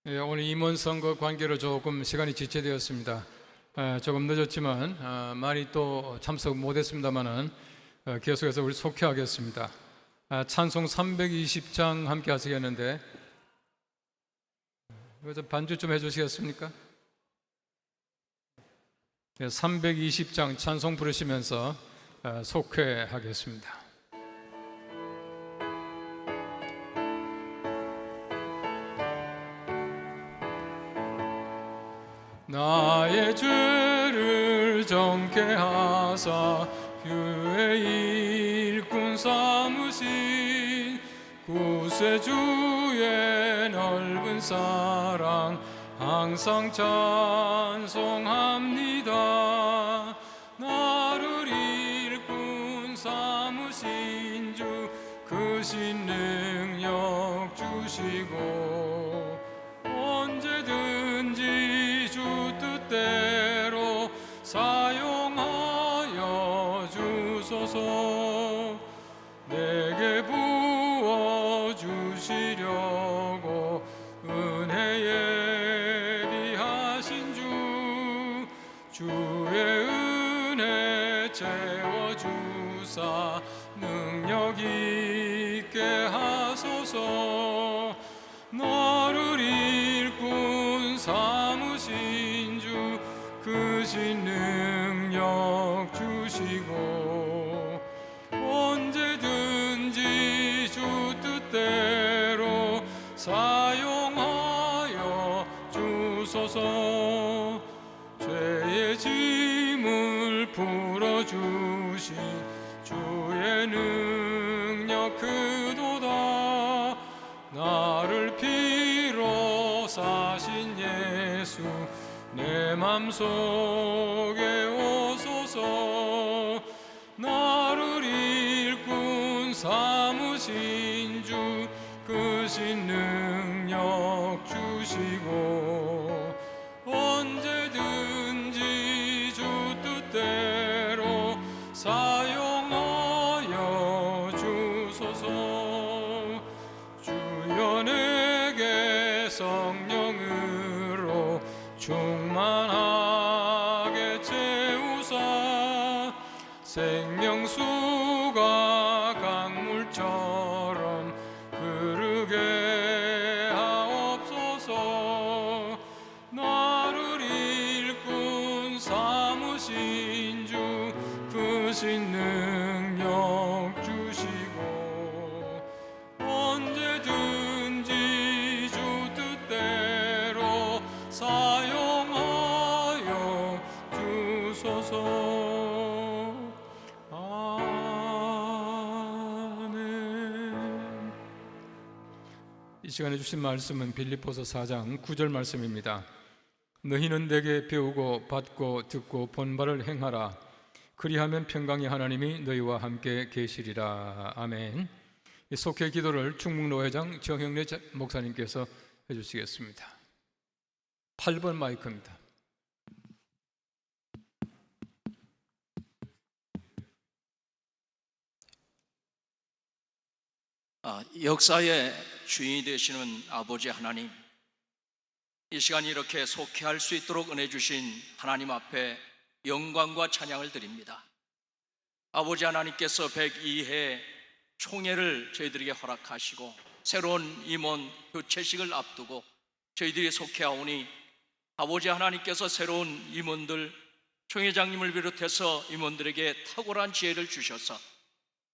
오늘 임원 선거 관계로 조금 시간이 지체되었습니다. 조금 늦었지만 많이 또 참석 못했습니다만은 계속해서 우리 속회하겠습니다. 찬송 320장 함께 하시겠는데 이거 반주 좀 해주시겠습니까? 320장 찬송 부르시면서 속회하겠습니다. 나의 죄를 정케 하사 교회 일꾼 삼으신 구세주의 넓은 사랑 항상 찬송합니다. 나를 일꾼 삼으신 주 크신 능력 주시고 언제든지 주 뜻대로 사용하여 주소서. 내게 부어주시려고 은혜에 비하신 주의 은혜 채워주사 능력 있게 하소서. 나를 일꾼 삼으신 주 크신 능력 주시고 언제든지 주 뜻대로 사용하여 주소서. 죄의 짐을 풀어주신 주의 능력 크도다. 나를 피로 사신 예수 내 맘속에 오소서. 나를 일꾼 삼으신 주 크신 능력 주시고 언제든지 주 뜻대로 사용하여 주소서. 주여 내게 성령으로 충만하게 채우사 생명수가 강물처럼 흐르게 하옵소서. 나를 일꾼 삼으신 주 크신 능력 주시고 언제든지 주 뜻대로 사용하여 주소서. 아멘. 이 시간에 주신 말씀은 빌립보서 4장 9절 말씀입니다. 너희는 내게 배우고 받고 듣고 본 바를 행하라. 그리하면 평강의 하나님이 너희와 함께 계시리라. 아멘. 이 속회 기도를 충북노회장 정형래 목사님께서 해주시겠습니다. 8번 마이크입니다. 역사의 주인이 되시는 아버지 하나님, 이 시간 이렇게 속회할 수 있도록 은혜 주신 하나님 앞에 영광과 찬양을 드립니다. 아버지 하나님께서 102회 총회를 저희들에게 허락하시고 새로운 임원 교체식을 앞두고 저희들이 속회하오니 아버지 하나님께서 새로운 임원들, 총회장님을 비롯해서 임원들에게 탁월한 지혜를 주셔서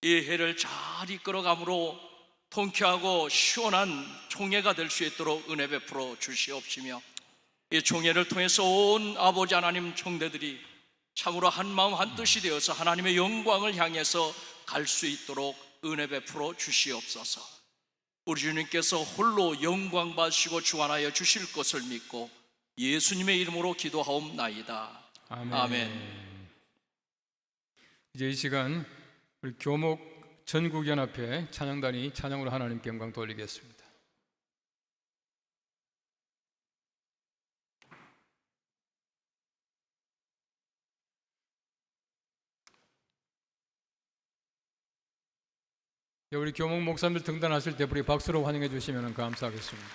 이 회를 잘 이끌어감으로 통쾌하고 시원한 총회가 될 수 있도록 은혜 베풀어 주시옵시며 이 총회를 통해서 온 아버지 하나님 총대들이 참으로 한마음 한뜻이 되어서 하나님의 영광을 향해서 갈 수 있도록 은혜 베풀어 주시옵소서. 우리 주님께서 홀로 영광 받으시고 주관하여 주실 것을 믿고 예수님의 이름으로 기도하옵나이다. 아멘. 아멘. 이제 이 시간 우리 교목 전국연합회 찬양단이 찬양으로 하나님께 영광 돌리겠습니다. 우리 교목 목사님들 등단하실 때 우리 박수로 환영해 주시면 감사하겠습니다.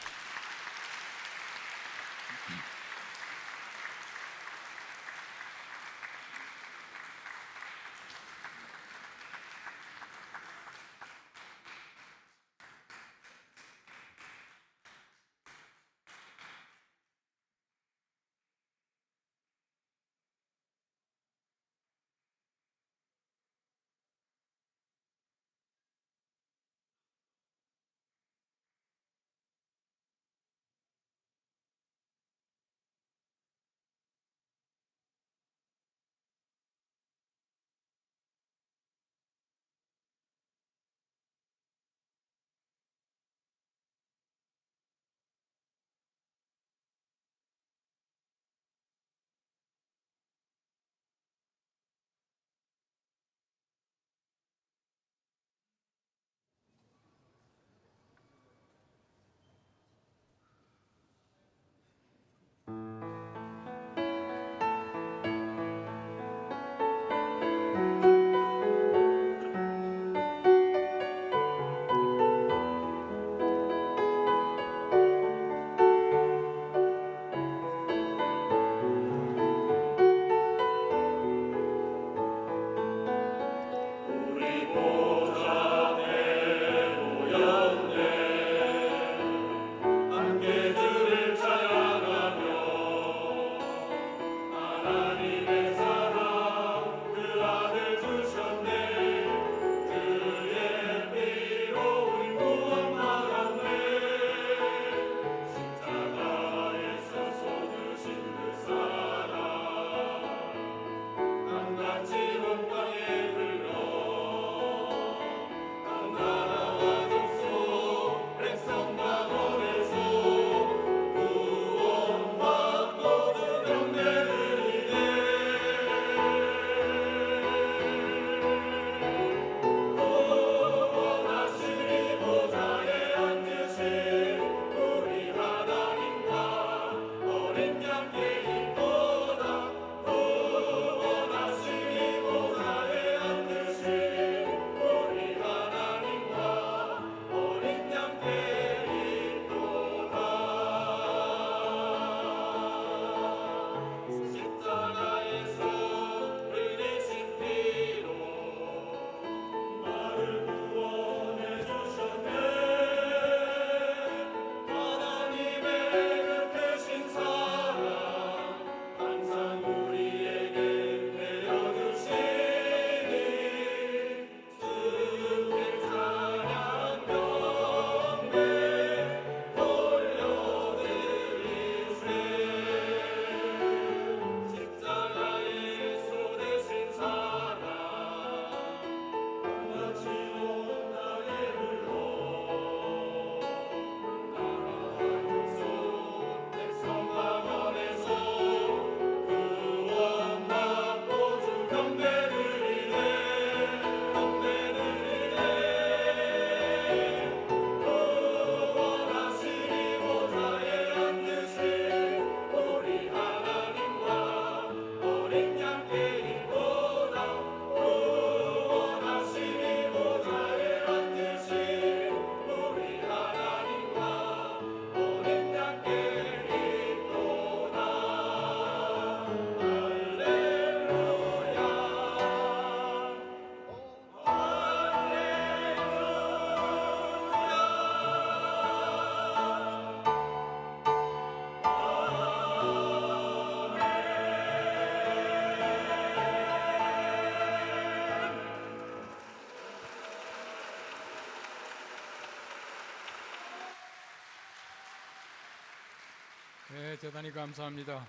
네, 대단히 감사합니다.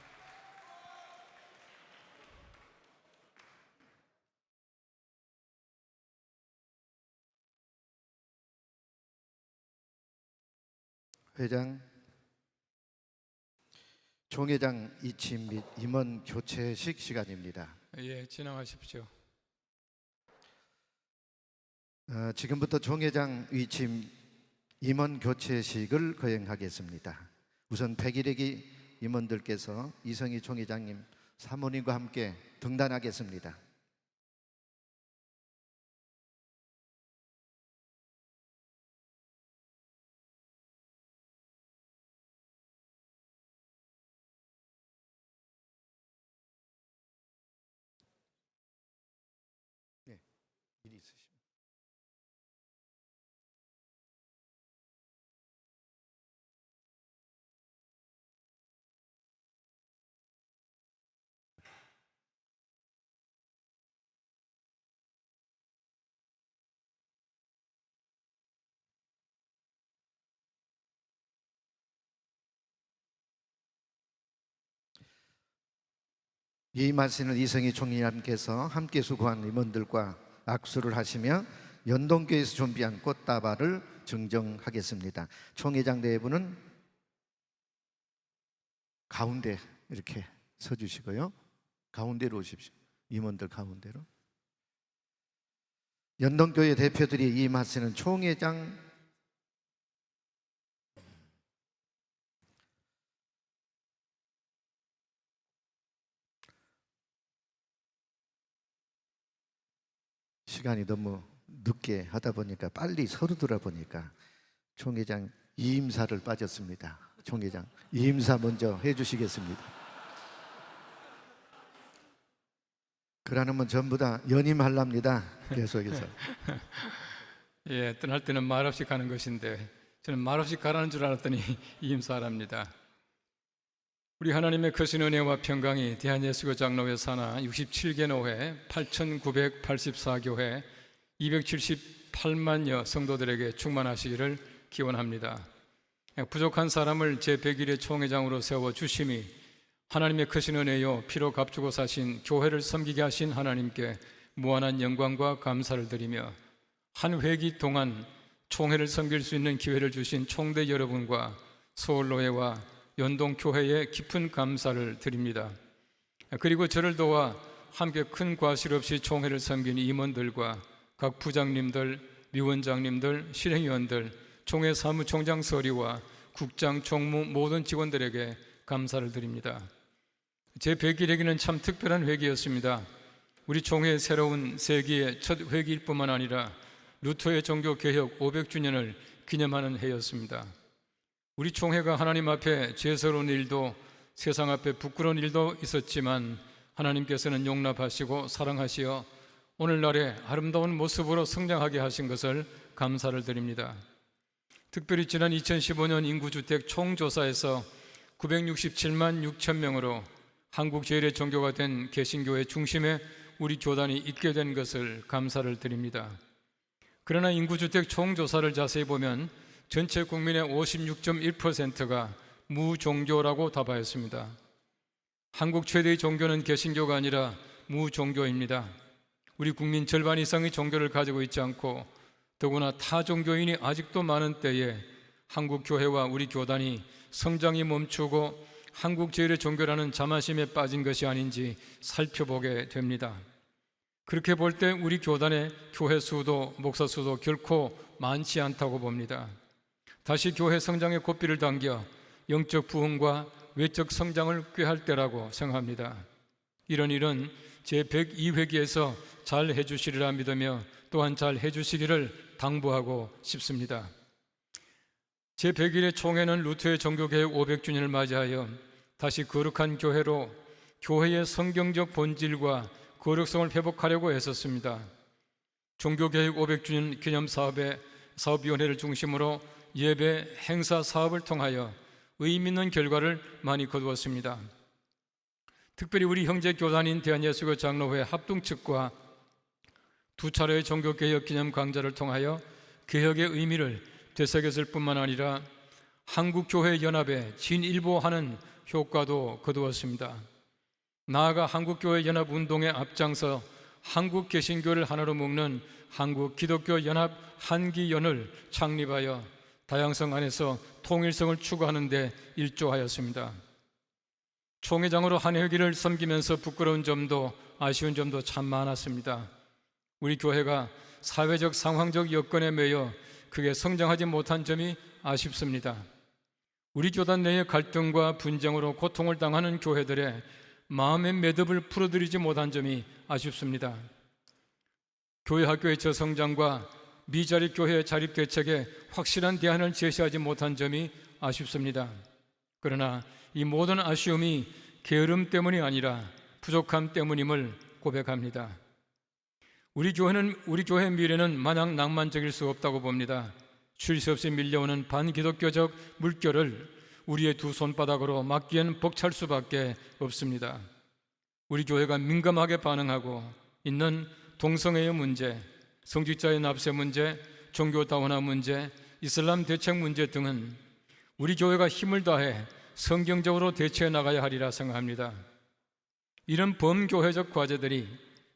회장, 총회장 이침 및 임원 교체식 시간입니다. 예, 진행하십시오. 지금부터 총회장 위침 임원 교체식을 거행하겠습니다. 우선 백일회기 임원들께서 이성희 총회장님 사모님과 함께 등단하겠습니다. 네, 일이 있으십니까? 이임하시는 이성희 총리님께서 함께 수고한 임원들과 악수를 하시며 연동교에서 준비한 꽃다발을 증정하겠습니다. 총회장 내부는 가운데 이렇게 서주시고요. 가운데로 오십시오. 임원들 가운데로. 연동교회 대표들이 임하시는 총회장 시간이 너무 늦게 하다 보니까 빨리 서두르다 보니까 총회장 이임사를 빠졌습니다. 총회장 이임사 먼저 해주시겠습니다. 그러면 전부 다 연임하랍니다. 계속해서. 예, 떠날 때는 말없이 가는 것인데 저는 말없이 가라는 줄 알았더니 이임사랍니다. 우리 하나님의 크신 은혜와 평강이 대한예수교 장로회 산하 67개 노회 8,984교회 278만여 성도들에게 충만하시기를 기원합니다. 부족한 사람을 제101회 총회장으로 세워주심이 하나님의 크신 은혜요 피로 값주고 사신 교회를 섬기게 하신 하나님께 무한한 영광과 감사를 드리며 한 회기 동안 총회를 섬길 수 있는 기회를 주신 총대 여러분과 서울노회와 연동교회에 깊은 감사를 드립니다. 그리고 저를 도와 함께 큰 과실 없이 총회를 섬긴 임원들과 각 부장님들, 위원장님들, 실행위원들, 총회 사무총장 서리와 국장, 총무 모든 직원들에게 감사를 드립니다. 제 100일 참 특별한 회기였습니다. 우리 총회의 새로운 세기의 첫 회기일 뿐만 아니라 루터의 종교개혁 500주년을 기념하는 해였습니다. 우리 총회가 하나님 앞에 죄스러운 일도 세상 앞에 부끄러운 일도 있었지만 하나님께서는 용납하시고 사랑하시어 오늘날의 아름다운 모습으로 성장하게 하신 것을 감사를 드립니다. 특별히 지난 2015년 인구주택 총조사에서 967만 6천 명으로 한국 제1의 종교가 된 개신교의 중심에 우리 교단이 있게 된 것을 감사를 드립니다. 그러나 인구주택 총조사를 자세히 보면 전체 국민의 56.1%가 무종교라고 답하였습니다. 한국 최대의 종교는 개신교가 아니라 무종교입니다. 우리 국민 절반 이상의 종교를 가지고 있지 않고 더구나 타종교인이 아직도 많은 때에 한국 교회와 우리 교단이 성장이 멈추고 한국 제1의 종교라는 자만심에 빠진 것이 아닌지 살펴보게 됩니다. 그렇게 볼 때 우리 교단의 교회 수도 목사 수도 결코 많지 않다고 봅니다. 다시 교회 성장의 고삐를 당겨 영적 부흥과 외적 성장을 꾀할 때라고 생각합니다. 이런 일은 제102회기에서 잘 해주시리라 믿으며 또한 잘 해주시기를 당부하고 싶습니다. 제101회 총회는 루터의 종교개혁 500주년을 맞이하여 다시 거룩한 교회로 교회의 성경적 본질과 거룩성을 회복하려고 했었습니다. 종교개혁 500주년 기념사업의 사업위원회를 중심으로 예배, 행사 사업을 통하여 의미 있는 결과를 많이 거두었습니다. 특별히 우리 형제 교단인 대한예수교 장로회 합동 측과 두 차례의 종교개혁 기념 강좌를 통하여 개혁의 의미를 되새겼을 뿐만 아니라 한국교회 연합에 진일보하는 효과도 거두었습니다. 나아가 한국교회 연합 운동에 앞장서 한국 개신교를 하나로 묶는 한국 기독교 연합 한기연을 창립하여 다양성 안에서 통일성을 추구하는 데 일조하였습니다. 총회장으로 한 회기를 섬기면서 부끄러운 점도 아쉬운 점도 참 많았습니다. 우리 교회가 사회적 상황적 여건에 매여 크게 성장하지 못한 점이 아쉽습니다. 우리 교단 내의 갈등과 분쟁으로 고통을 당하는 교회들의 마음의 매듭을 풀어드리지 못한 점이 아쉽습니다. 교회 학교의 저성장과 미자립 교회 자립 대책에 확실한 대안을 제시하지 못한 점이 아쉽습니다. 그러나 이 모든 아쉬움이 게으름 때문이 아니라 부족함 때문임을 고백합니다. 우리 교회의 미래는 마냥 낭만적일 수 없다고 봅니다. 쉴 새 없이 밀려오는 반기독교적 물결을 우리의 두 손바닥으로 막기엔 벅찰 수밖에 없습니다. 우리 교회가 민감하게 반응하고 있는 동성애의 문제, 성직자의 납세 문제, 종교 다원화 문제, 이슬람 대책 문제 등은 우리 교회가 힘을 다해 성경적으로 대처해 나가야 하리라 생각합니다. 이런 범교회적 과제들이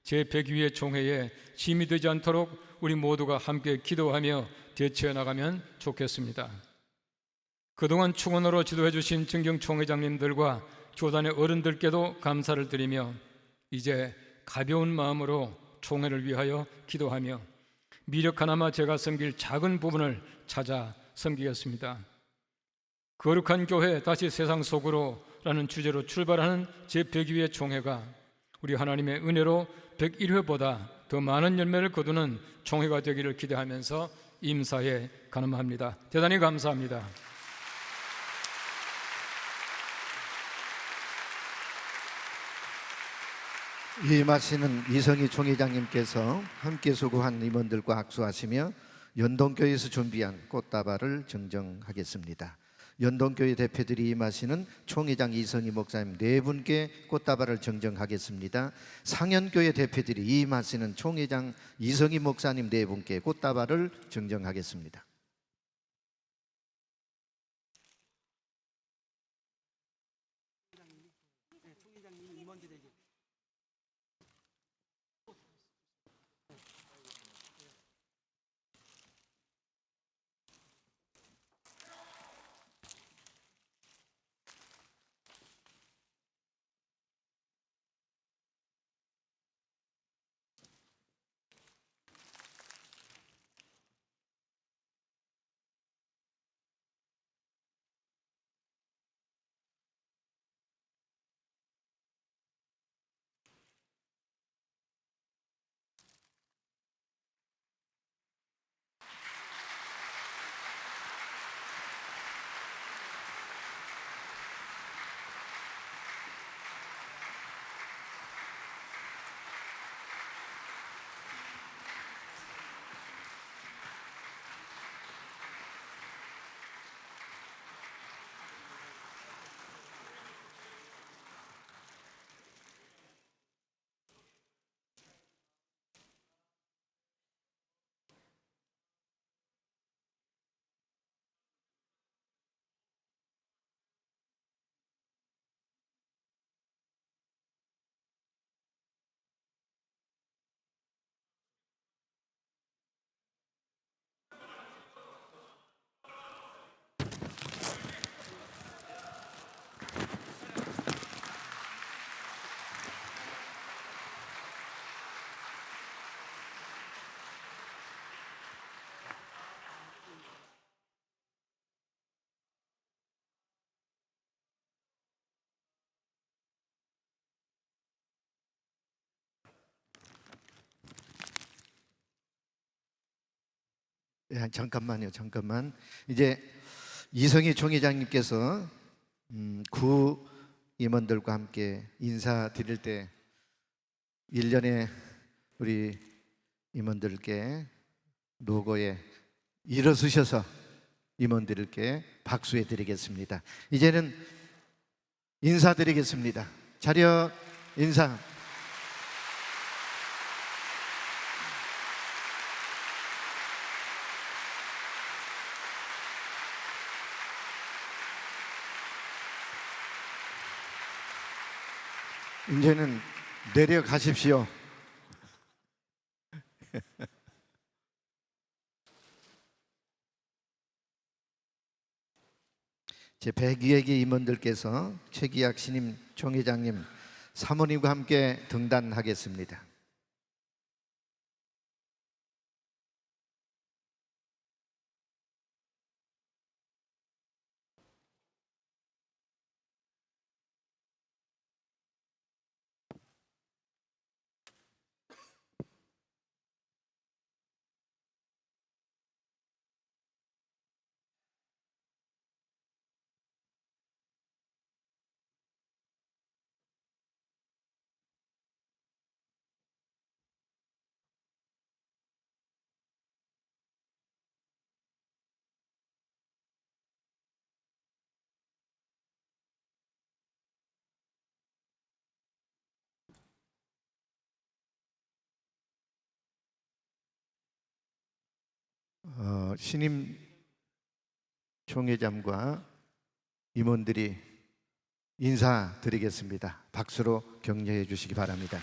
제102회 총회에 짐이 되지 않도록 우리 모두가 함께 기도하며 대처해 나가면 좋겠습니다. 그동안 충원으로 지도해 주신 정경 총회장님들과 교단의 어른들께도 감사를 드리며 이제 가벼운 마음으로 총회를 위하여 기도하며 미력 하나마 제가 섬길 작은 부분을 찾아 섬기겠습니다. 거룩한 교회 다시 세상 속으로 라는 주제로 출발하는 제102회 총회가 우리 하나님의 은혜로 101회보다 더 많은 열매를 거두는 총회가 되기를 기대하면서 임사에 간음합니다. 대단히 감사합니다. 임하시는 이성희 총회장님께서 함께 수고한 임원들과 악수하시며 연동교회에서 준비한 꽃다발을 증정하겠습니다. 연동교회 대표들이 임하시는 총회장 이성희 목사님 네 분께 꽃다발을 증정하겠습니다. 상현교회 대표들이 임하시는 총회장 이성희 목사님 네 분께 꽃다발을 증정하겠습니다. 잠깐만요. 이제 이성희 총회장님께서 구 임원들과 함께 인사드릴 때 1년에 우리 임원들께 로고에 일어서셔서 임원들께 박수해 드리겠습니다. 이제는 인사드리겠습니다. 차렷 인사. 이제는 내려가십시오. 제102개 임원들께서 최기학 신임 총회장님 사모님과 함께 등단하겠습니다. 신임 총회장과 임원들이 인사드리겠습니다. 박수로 격려해 주시기 바랍니다.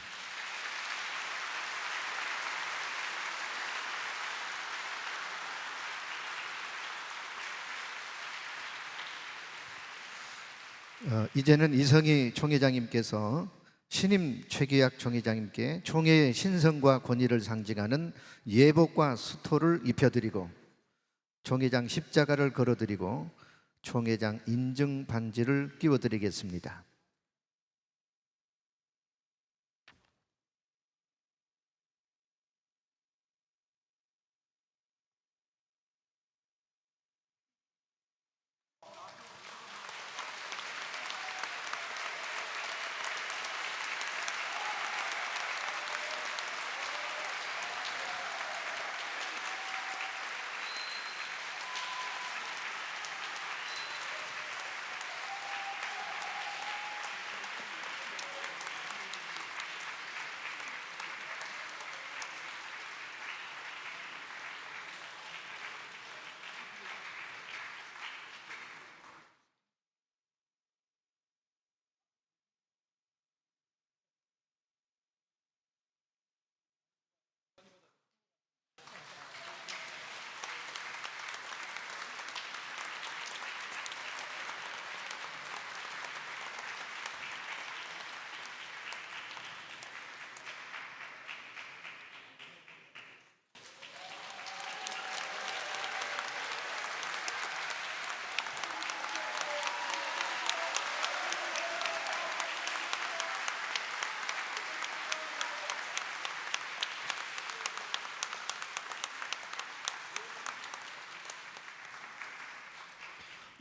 이제는 이성희 총회장님께서 신임 최기학 총회장님께 총회의 신성과 권위를 상징하는 예복과 수토를 입혀드리고 총회장 십자가를 걸어드리고 총회장 인증 반지를 끼워드리겠습니다.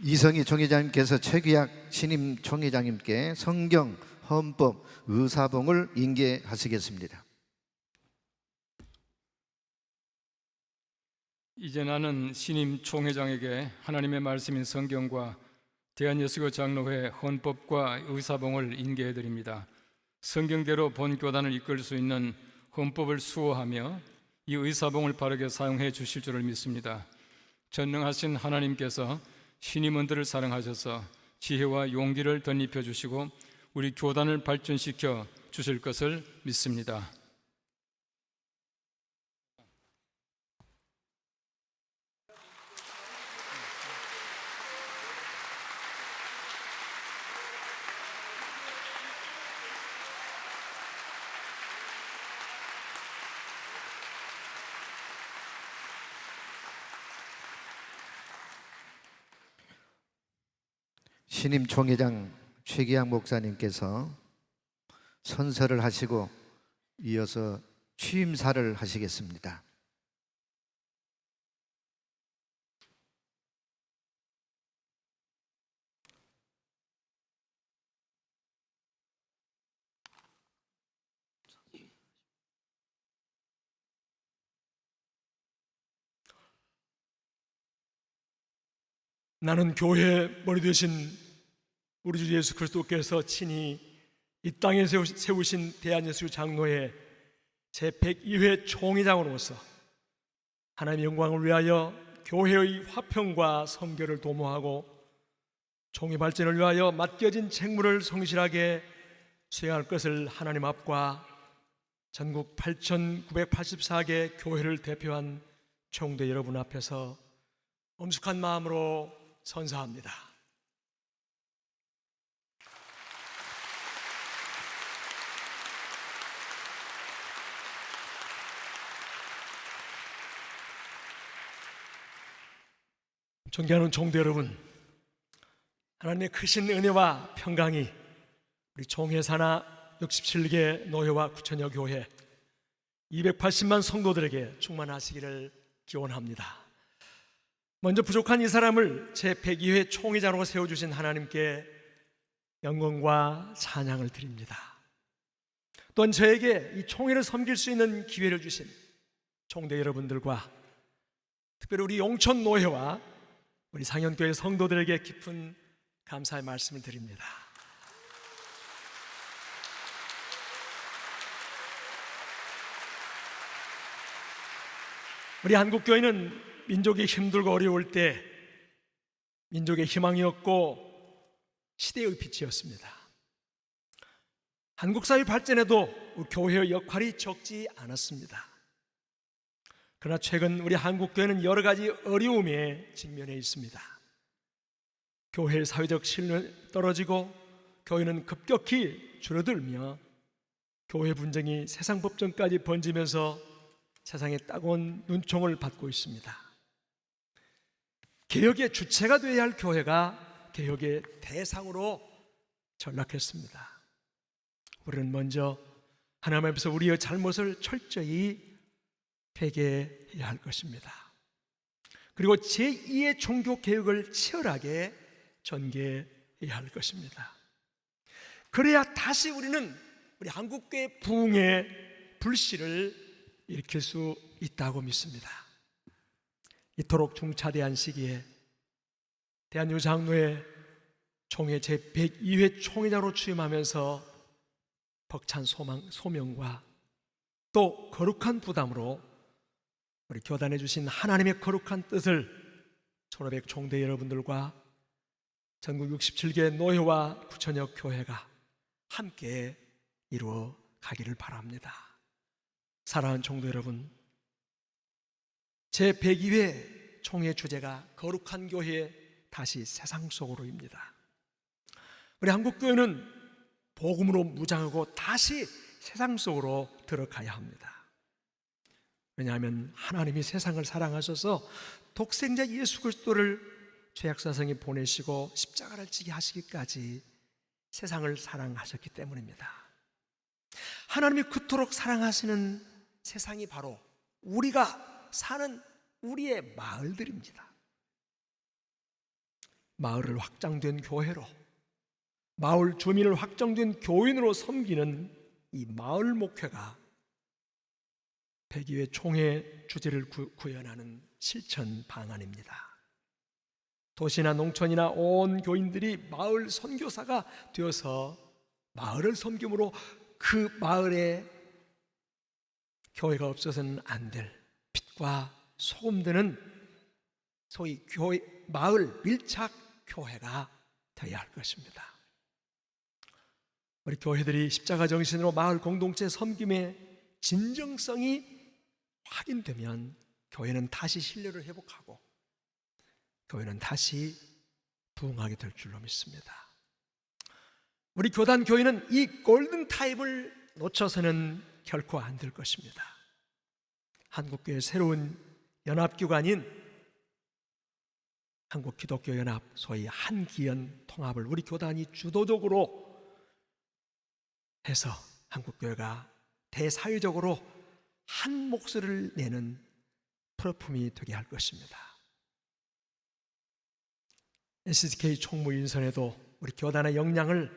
이성희 총회장님께서 최기학 신임 총회장님께 성경, 헌법, 의사봉을 인계하시겠습니다. 이제 나는 신임 총회장에게 하나님의 말씀인 성경과 대한예수교 장로회 헌법과 의사봉을 인계해 드립니다. 성경대로 본 교단을 이끌 수 있는 헌법을 수호하며 이 의사봉을 바르게 사용해 주실 줄을 믿습니다. 전능하신 하나님께서 신임원들을 사랑하셔서 지혜와 용기를 덧입혀 주시고 우리 교단을 발전시켜 주실 것을 믿습니다. 신임 총회장 최기학 목사님께서 선서를 하시고 이어서 취임사를 하시겠습니다. 나는 교회의 머리 되신 우리 주 예수 그리스도께서 친히 이 땅에 세우신 대한예수 장로회 제102회 총회장으로서 하나님의 영광을 위하여 교회의 화평과 성결을 도모하고 총회 발전을 위하여 맡겨진 책무를 성실하게 수행할 것을 하나님 앞과 전국 8,984개 교회를 대표한 총대 여러분 앞에서 엄숙한 마음으로 선사합니다. 존경하는 총대 여러분, 하나님의 크신 은혜와 평강이 우리 총회사나 67개 노회와 9천여 교회 280만 성도들에게 충만하시기를 기원합니다. 먼저 부족한 이 사람을 제102회 총회장으로 세워주신 하나님께 영광과 찬양을 드립니다. 또한 저에게 이 총회를 섬길 수 있는 기회를 주신 총대 여러분들과 특별히 우리 용천 노회와 우리 상현교회 성도들에게 깊은 감사의 말씀을 드립니다. 우리 한국교회는 민족이 힘들고 어려울 때 민족의 희망이었고 시대의 빛이었습니다. 한국 사회 발전에도 교회의 역할이 적지 않았습니다. 그러나 최근 우리 한국교회는 여러 가지 어려움에 직면해 있습니다. 교회의 사회적 신뢰가 떨어지고 교회는 급격히 줄어들며 교회 분쟁이 세상 법정까지 번지면서 세상에 따가운 눈총을 받고 있습니다. 개혁의 주체가 되어야 할 교회가 개혁의 대상으로 전락했습니다. 우리는 먼저 하나님 앞에서 우리의 잘못을 철저히 회개해야 할 것입니다. 그리고 제2의 종교개혁을 치열하게 전개해야 할 것입니다. 그래야 다시 우리는 우리 한국교회 부흥의 불씨를 일으킬 수 있다고 믿습니다. 이토록 중차대한 시기에 대한유장로회 총회 제102회 총회장으로 취임하면서 벅찬 소명과 또 거룩한 부담으로 우리 교단해 주신 하나님의 거룩한 뜻을 1500 총대 여러분들과 전국 67개 노회와 9천여 교회가 함께 이루어 가기를 바랍니다. 사랑하는 총대 여러분, 제102회 총회 주제가 거룩한 교회 다시 세상 속으로입니다. 우리 한국교회는 복음으로 무장하고 다시 세상 속으로 들어가야 합니다. 왜냐하면 하나님이 세상을 사랑하셔서 독생자 예수 그리스도를 죄악사성에 보내시고 십자가를 지게 하시기까지 세상을 사랑하셨기 때문입니다. 하나님이 그토록 사랑하시는 세상이 바로 우리가 사는 우리의 마을들입니다. 마을을 확장된 교회로, 마을 주민을 확정된 교인으로 섬기는 이 마을 목회가 102회 총회 주제를 구현하는 실천 방안입니다. 도시나 농촌이나 온 교인들이 마을 선교사가 되어서 마을을 섬김으로 그 마을에 교회가 없어서는 안 될 빛과 소금 되는 소위 교회, 마을 밀착 교회가 되어야 할 것입니다. 우리 교회들이 십자가 정신으로 마을 공동체 섬김의 진정성이 확인되면 교회는 다시 신뢰를 회복하고 교회는 다시 부흥하게 될 줄로 믿습니다. 우리 교단 교회는 이 골든타임을 놓쳐서는 결코 안 될 것입니다. 한국교회 새로운 연합기관인 한국기독교연합, 소위 한기연 통합을 우리 교단이 주도적으로 해서 한국교회가 대사회적으로 한 목소리를 내는 플랫폼이 되게 할 것입니다. NCCK 총무인선에도 우리 교단의 역량을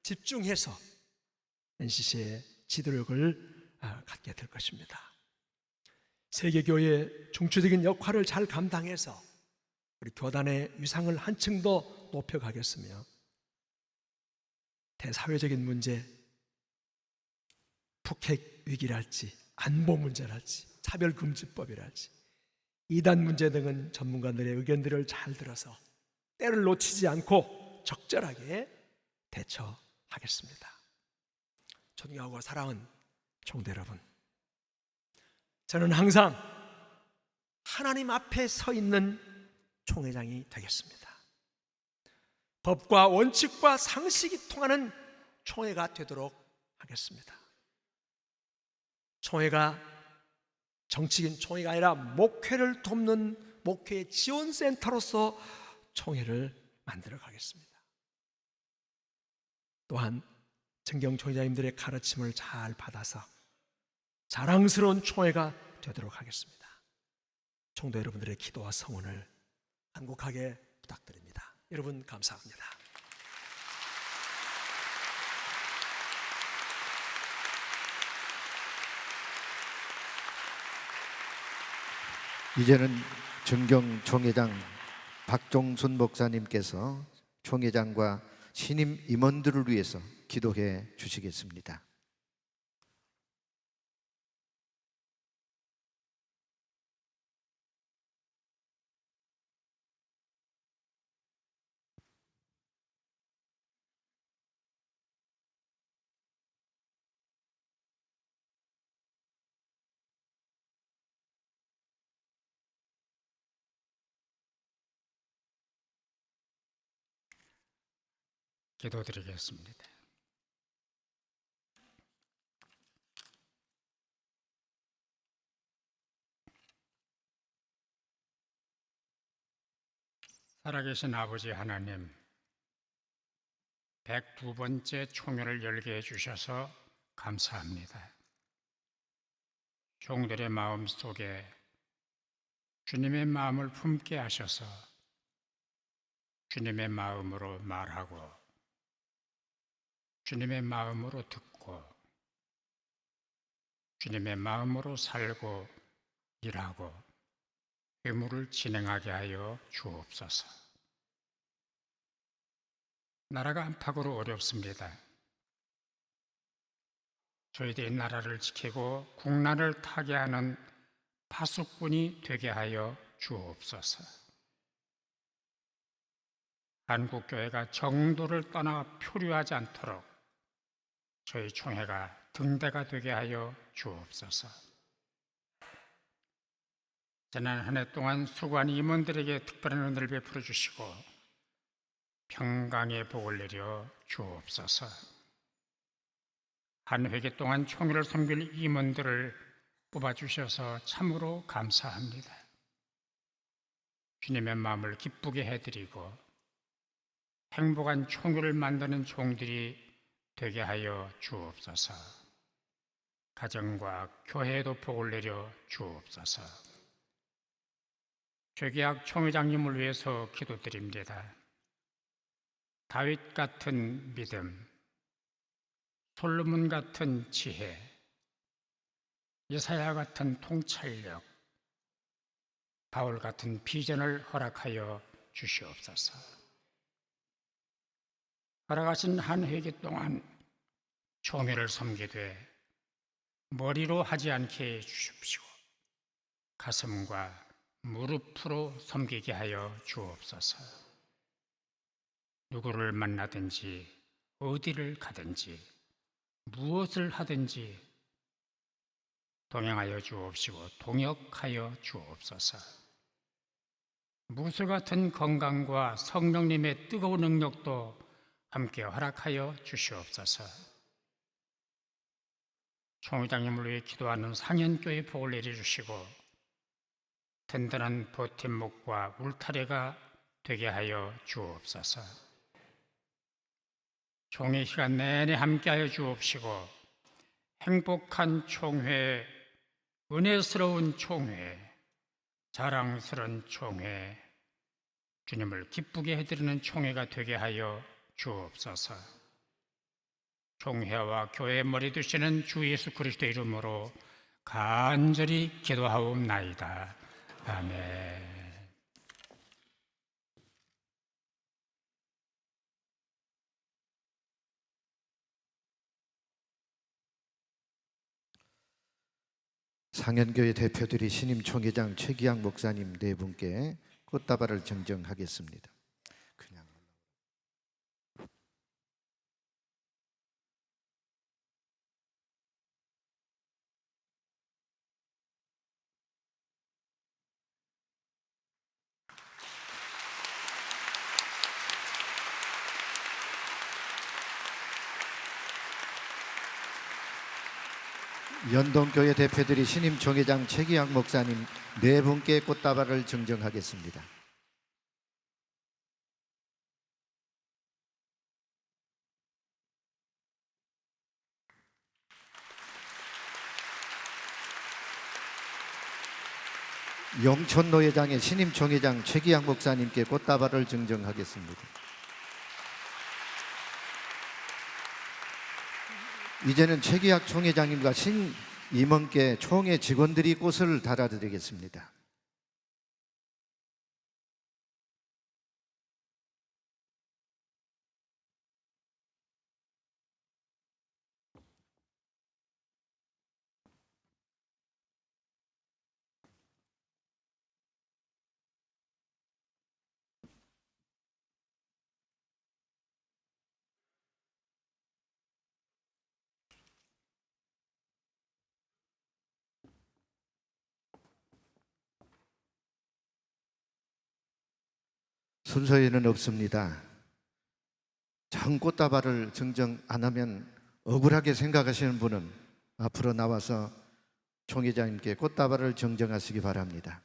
집중해서 NCC의 지도력을 갖게 될 것입니다. 세계교회의 중추적인 역할을 잘 감당해서 우리 교단의 위상을 한층 더 높여가겠으며 대사회적인 문제, 북핵 위기랄지 안보 문제랄지 차별금지법이랄지 이단 문제 등은 전문가들의 의견들을 잘 들어서 때를 놓치지 않고 적절하게 대처하겠습니다. 존경하고 사랑하는 총대 여러분, 저는 항상 하나님 앞에 서 있는 총회장이 되겠습니다. 법과 원칙과 상식이 통하는 총회가 되도록 하겠습니다. 총회가 정치인 총회가 아니라 목회를 돕는 목회 지원센터로서 총회를 만들어 가겠습니다. 또한 정경 총회장님들의 가르침을 잘 받아서 자랑스러운 총회가 되도록 하겠습니다. 총도 여러분들의 기도와 성원을 간곡하게 부탁드립니다. 여러분 감사합니다. 이제는 정경 총회장 박종순 목사님께서 총회장과 신임 임원들을 위해서 기도해 주시겠습니다. 기도드리겠습니다. 살아계신 아버지 하나님, 102번째 총회를 열게 해주셔서 감사합니다. 종들의 마음 속에 주님의 마음을 품게 하셔서 주님의 마음으로 말하고 주님의 마음으로 듣고 주님의 마음으로 살고 일하고 의무를 진행하게 하여 주옵소서. 나라가 안팎으로 어렵습니다. 저희들이 나라를 지키고 국난을 타게 하는 파수꾼이 되게 하여 주옵소서. 한국교회가 정도를 떠나 표류하지 않도록 저희 총회가 등대가 되게 하여 주옵소서. 지난 한 해 동안 수고한 임원들에게 특별한 은혜를 베풀어 주시고 평강의 복을 내려 주옵소서. 한 회기 동안 총회를 섬길 임원들을 뽑아주셔서 참으로 감사합니다. 주님의 마음을 기쁘게 해드리고 행복한 총회를 만드는 종들이 되게 하여 주옵소서. 가정과 교회에도 복을 내려 주옵소서. 최계학 총회장님을 위해서 기도드립니다. 다윗 같은 믿음, 솔로몬 같은 지혜, 예사야 같은 통찰력, 바울 같은 비전을 허락하여 주시옵소서. 허락하신 한 회기 동안 총회를 섬기되 머리로 하지 않게 해주십시오. 가슴과 무릎으로 섬기게 하여 주옵소서. 누구를 만나든지 어디를 가든지 무엇을 하든지 동행하여 주옵시고 동역하여 주옵소서. 무술 같은 건강과 성령님의 뜨거운 능력도 함께 허락하여 주시옵소서. 총회장님을 위해 기도하는 상현교회 복을 내려주시고 든든한 버팀목과 울타리가 되게 하여 주옵소서. 총회 시간 내내 함께하여 주옵시고 행복한 총회, 은혜스러운 총회, 자랑스러운 총회, 주님을 기쁘게 해드리는 총회가 되게 하여 주옵소서. 총회와 교회의 머리 되시는 주 예수 그리스도의 이름으로 간절히 기도하옵나이다. 아멘. 상현교회 대표들이 신임 총회장 최기양 목사님 네 분께 꽃다발을 증정하겠습니다. 연동교회 대표들이 신임 총회장 최기학 목사님 네 분께 꽃다발을 증정하겠습니다. 용천노회장의 신임 총회장 최기학 목사님께 꽃다발을 증정하겠습니다. 이제는 최기학 총회장님과 신임원께 총회 직원들이 꽃을 달아드리겠습니다. 순서에는 없습니다. 정 꽃다발을 증정 안 하면 억울하게 생각하시는 분은 앞으로 나와서 총회장님께 꽃다발을 증정하시기 바랍니다.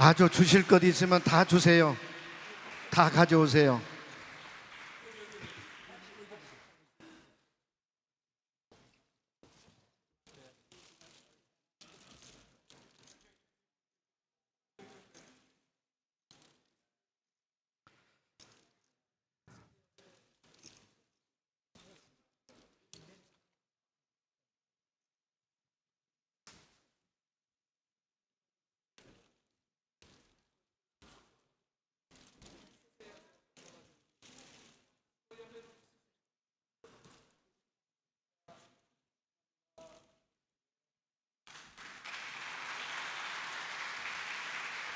아주 주실 것 있으면 다 주세요. 다 가져오세요.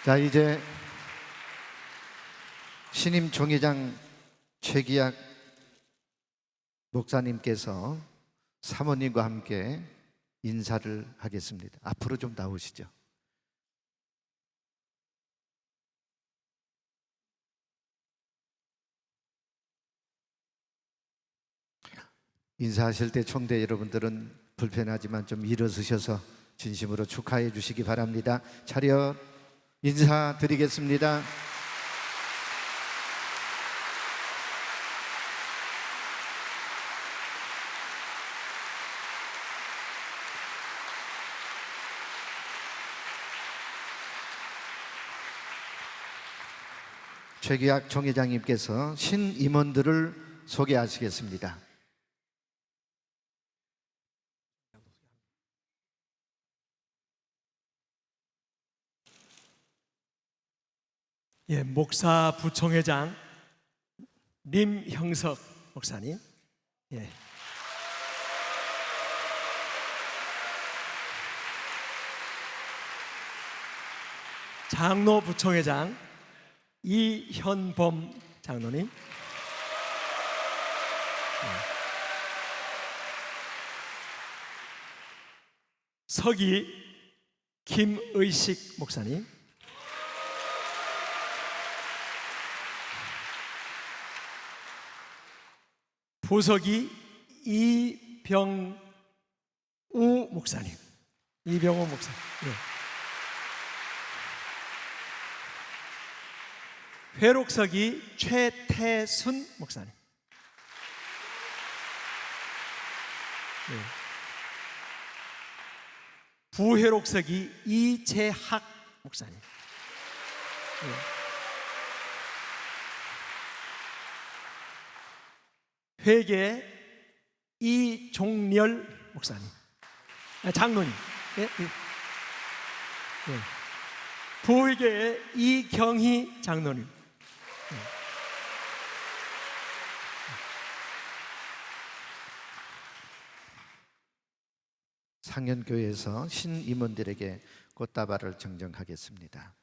자, 이제 신임 총회장 최기학 목사님께서 사모님과 함께 인사를 하겠습니다. 앞으로 좀 나오시죠. 인사하실 때 총대 여러분들은 불편하지만 좀 일어서셔서 진심으로 축하해 주시기 바랍니다. 차렷 인사드리겠습니다. 최기학 총회장님께서 신임원들을 소개하시겠습니다. 예, 목사 부총회장 림형석 목사님. 예. 장로 부총회장 이현범 장로님. 서기 김의식 목사님. 부석이 이병우 목사님. 이병우 목사님. 네. 회록석이 최태순 목사님. 네. 부회록석이 이재학 목사님. 네. 회계 이종렬 목사님, 장로님. 예? 예. 예. 부회계 이경희 장로님. 상현교회에서 신임원들에게 꽃다발을 증정하겠습니다.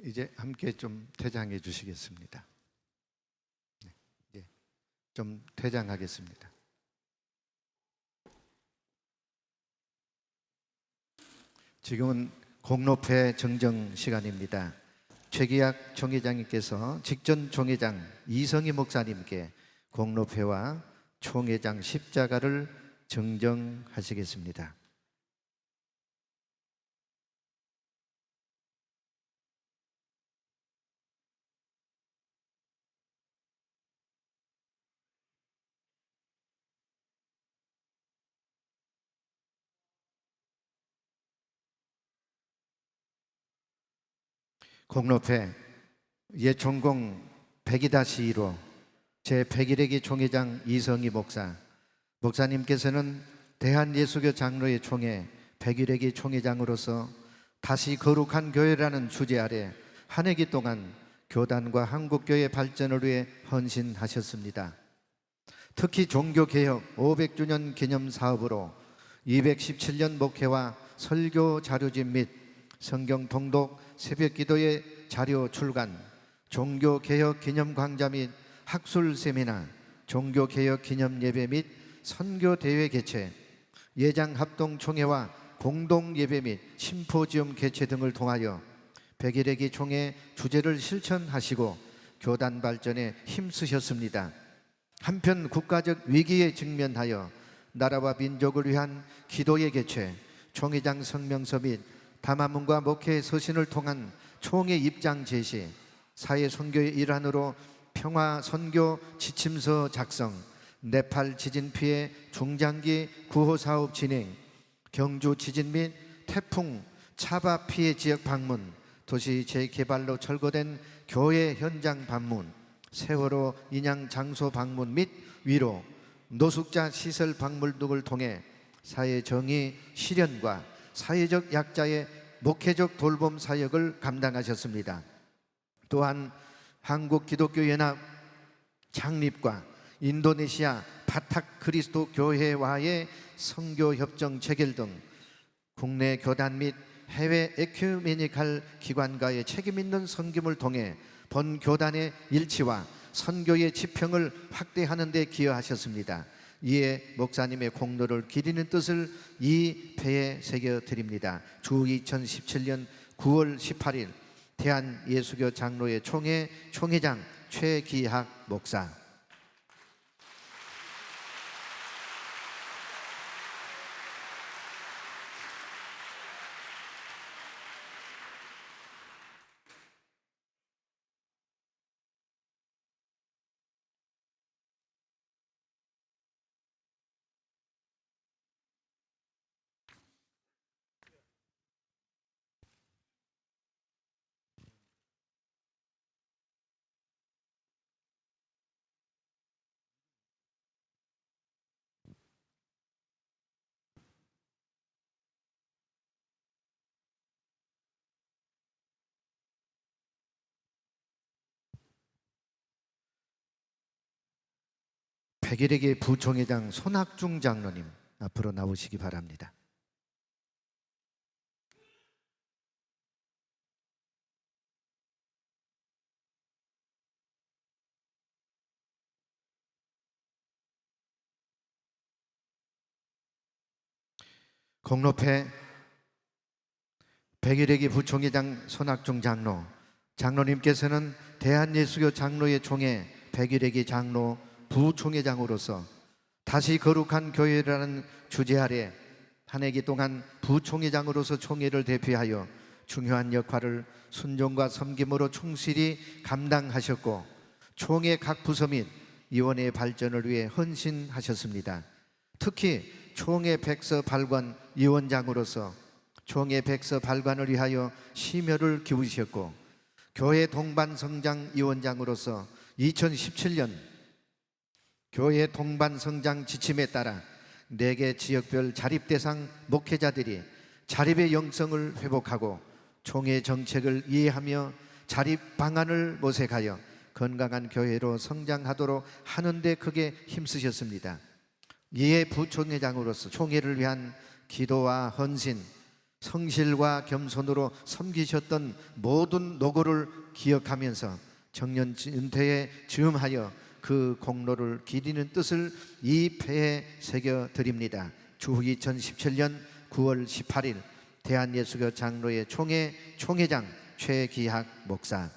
이제 함께 좀 퇴장해 주시겠습니다. 네, 이제 좀 퇴장하겠습니다. 지금은 공로패 정정 시간입니다. 최기학 총회장님께서 직전 총회장 이성희 목사님께 공로패와 총회장 십자가를 정정하시겠습니다. 공로패 예총공 102-1호 제101기 총회장 이성희 목사님께서는 대한예수교 장로회 총회 101기 총회장으로서 다시 거룩한 교회라는 주제 아래 한 해기 동안 교단과 한국교회 발전을 위해 헌신하셨습니다. 특히 종교개혁 500주년 기념 사업으로 217년 목회와 설교 자료집 및 성경 통독, 새벽기도의 자료 출간, 종교개혁 기념광자 및 학술 세미나, 종교개혁 기념예배 및 선교대회 개최, 예장합동총회와 공동예배 및 심포지엄 개최 등을 통하여 101회기 총회 주제를 실천하시고 교단 발전에 힘쓰셨습니다. 한편 국가적 위기에 직면하여 나라와 민족을 위한 기도의 개최, 총회장 성명서 및 담화문과 목회 서신을 통한 총회 입장 제시, 사회 선교의 일환으로 평화 선교 지침서 작성, 네팔 지진 피해 중장기 구호 사업 진행, 경주 지진 및 태풍 차바 피해 지역 방문, 도시 재개발로 철거된 교회 현장 방문, 세월호 인양 장소 방문 및 위로, 노숙자 시설 방문 등을 통해 사회 정의 실현과 사회적 약자의 목회적 돌봄 사역을 감당하셨습니다. 또한 한국기독교연합 창립과 인도네시아 바탁 그리스도 교회와의 선교협정 체결 등 국내 교단 및 해외 에큐메니칼 기관과의 책임있는 섬김을 통해 본 교단의 일치와 선교의 지평을 확대하는 데 기여하셨습니다. 이에 목사님의 공로를 기리는 뜻을 이 패에 새겨드립니다. 주 2017년 9월 18일 대한예수교 장로회 총회 총회장 최기학 목사. 백일에게 부총회장 손학중 장로님 앞으로 나오시기 바랍니다. 공로패 백일회기 부총회장 손학중 장로, 장로님께서는 대한예수교 장로회 총회 백일회기 장로 부총회장으로서 다시 거룩한 교회라는 주제 아래 한 해기 동안 부총회장으로서 총회를 대표하여 중요한 역할을 순종과 섬김으로 충실히 감당하셨고, 총회 각 부서 및 위원회의 발전을 위해 헌신하셨습니다. 특히 총회 백서 발관 위원장으로서 총회 백서 발관을 위하여 심혈을 기울이셨고, 교회 동반 성장 위원장으로서 2017년 교회 동반 성장 지침에 따라 4개 지역별 자립 대상 목회자들이 자립의 영성을 회복하고 총회 정책을 이해하며 자립 방안을 모색하여 건강한 교회로 성장하도록 하는 데 크게 힘쓰셨습니다. 이에 부총회장으로서 총회를 위한 기도와 헌신, 성실과 겸손으로 섬기셨던 모든 노고를 기억하면서 정년 은퇴에 즈음하여 그 공로를 기리는 뜻을 이 패에 새겨드립니다. 주후 2017년 9월 18일 대한예수교 장로회 총회 총회장 최기학 목사.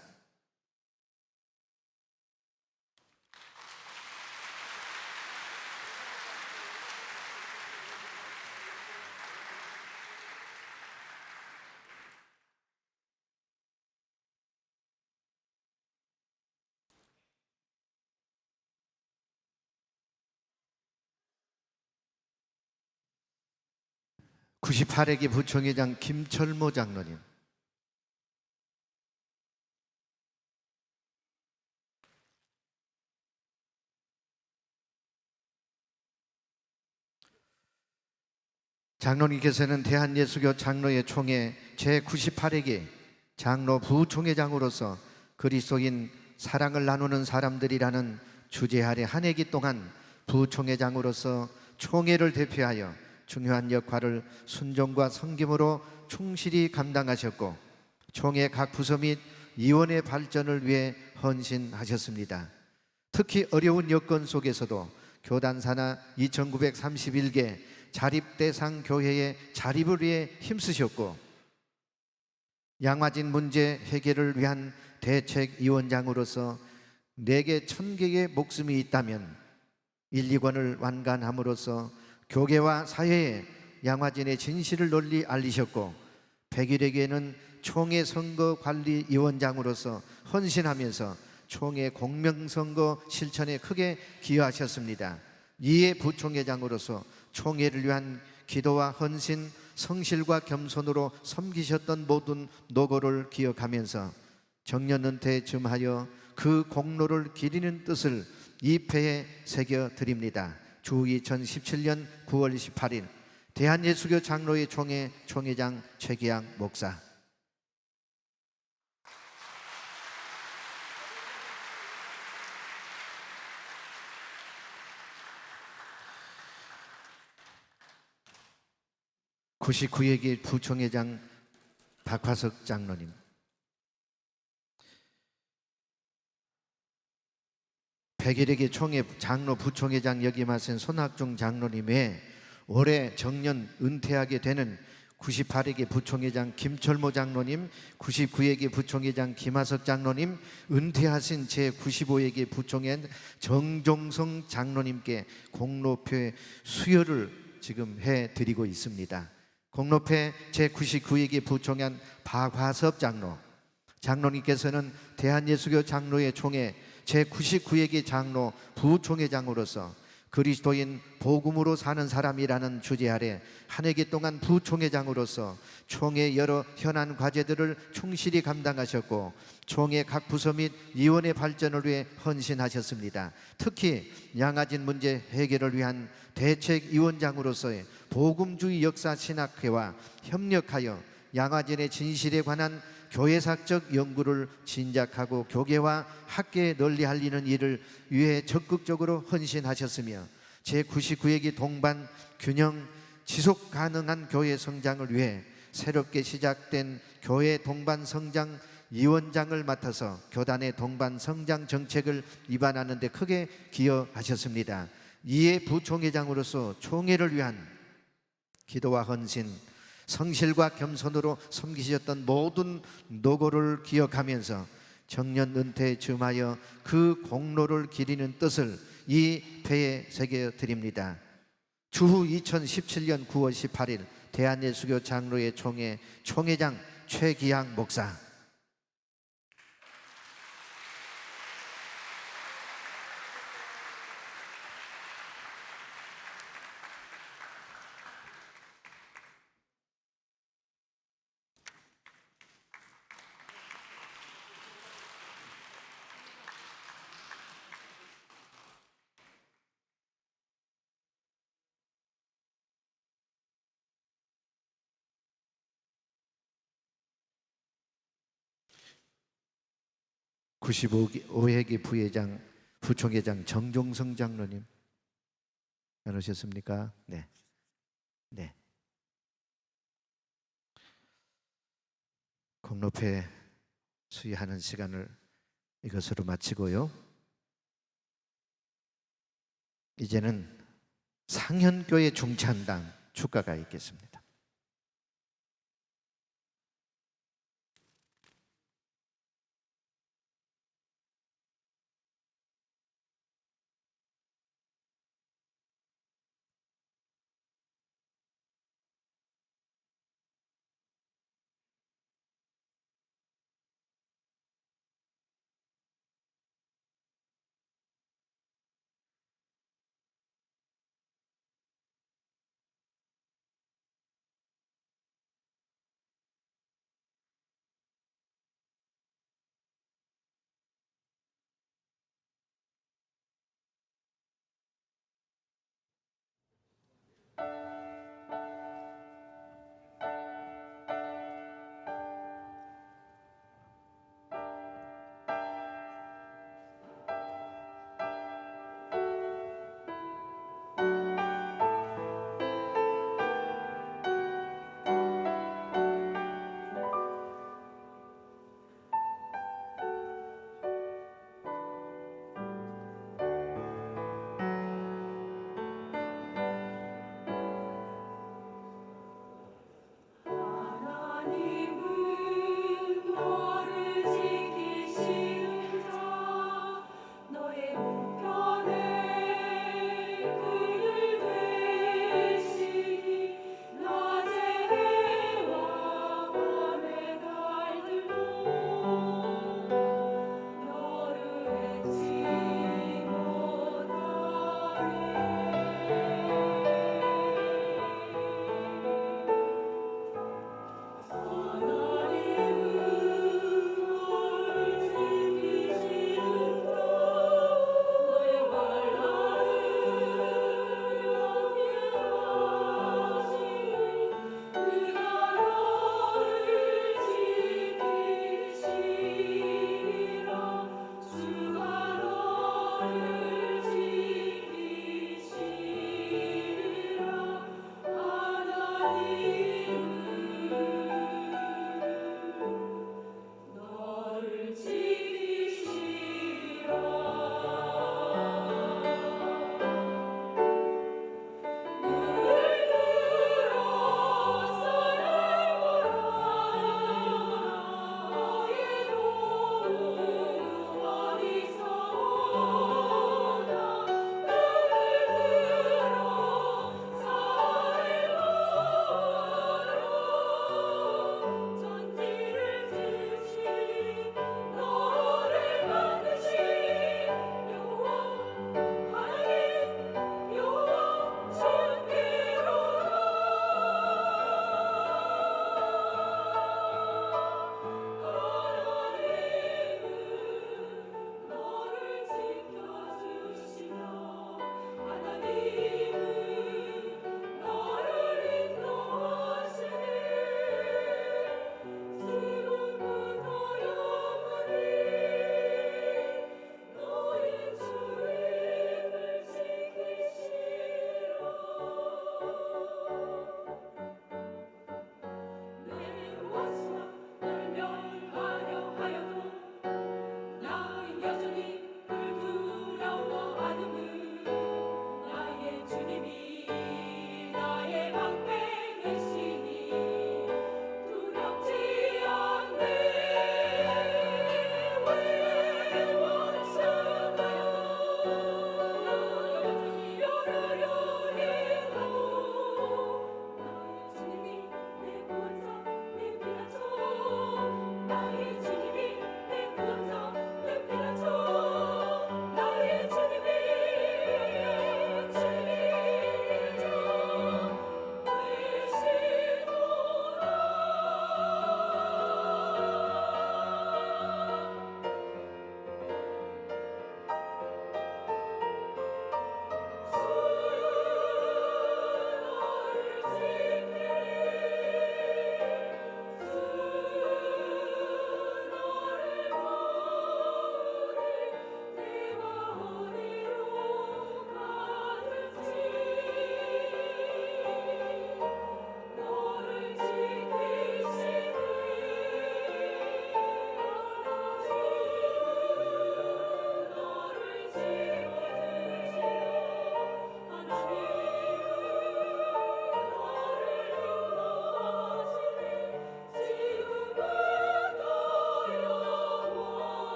(98회기) 부총회장 김철모 장로님, 장로님께서는 대한예수교 장로회 총회 제98회기 장로 부총회장으로서 그리스도인 사랑을 나누는 사람들이라는 주제 아래 한 해기 동안 부총회장으로서 총회를 대표하여 중요한 역할을 순종과 섬김으로 충실히 감당하셨고, 총회 각 부서 및 위원회 발전을 위해 헌신하셨습니다. 특히 어려운 여건 속에서도 교단 산하 2931개 자립 대상 교회의 자립을 위해 힘쓰셨고, 양화진 문제 해결을 위한 대책위원장으로서 내게 1000개의 목숨이 있다면 1, 2권을 완간함으로써 교계와 사회에 양화진의 진실을 널리 알리셨고, 백일에게는 총회 선거관리위원장으로서 헌신하면서 총회 공명선거 실천에 크게 기여하셨습니다. 이에 부총회장으로서 총회를 위한 기도와 헌신, 성실과 겸손으로 섬기셨던 모든 노고를 기억하면서 정년은퇴에 즈음하여 그 공로를 기리는 뜻을 이 패에 새겨드립니다. 주 2017년 9월 28일 대한예수교 장로회 총회 총회장 최기양 목사. (99회기) 부총회장 박화석 장로님, 백일회기 총회 장로 부총회장 역임하신 손학중 장로님 외에 올해 정년 은퇴하게 되는 98회기 부총회장 김철모 장로님, 99회기 부총회장 김하석 장로님, 은퇴하신 제95회기 부총회 정종성 장로님께 공로표의 수여를 지금 해드리고 있습니다. 공로패 제99회기 부총회장 박화섭 장로, 장로님께서는 대한예수교 장로회 총회 제99회기 장로 부총회장으로서 그리스도인 복음으로 사는 사람이라는 주제 아래 한 해기 동안 부총회장으로서 총회 여러 현안 과제들을 충실히 감당하셨고, 총회 각 부서 및 위원회 발전을 위해 헌신하셨습니다. 특히 양화진 문제 해결을 위한 대책위원장으로서의 복음주의 역사신학회와 협력하여 양화진의 진실에 관한 교회사적 연구를 진작하고 교계와 학계에 널리 알리는 일을 위해 적극적으로 헌신하셨으며, 제99회기 동반 균형 지속 가능한 교회 성장을 위해 새롭게 시작된 교회 동반 성장 위원장을 맡아서 교단의 동반 성장 정책을 입안하는 데 크게 기여하셨습니다. 이에 부총회장으로서 총회를 위한 기도와 헌신, 성실과 겸손으로 섬기셨던 모든 노고를 기억하면서 정년 은퇴에 즈음하여 그 공로를 기리는 뜻을 이 배에 새겨 드립니다. 주후 2017년 9월 18일 대한예수교 장로회 총회 총회장 최기양 목사. (95회기) 부회장 부총회장 정종성 장로님 나누셨습니까? 네. 네. 공로패 수여하는 시간을 이것으로 마치고요. 이제는 상현교회 중찬단 축가가 있겠습니다.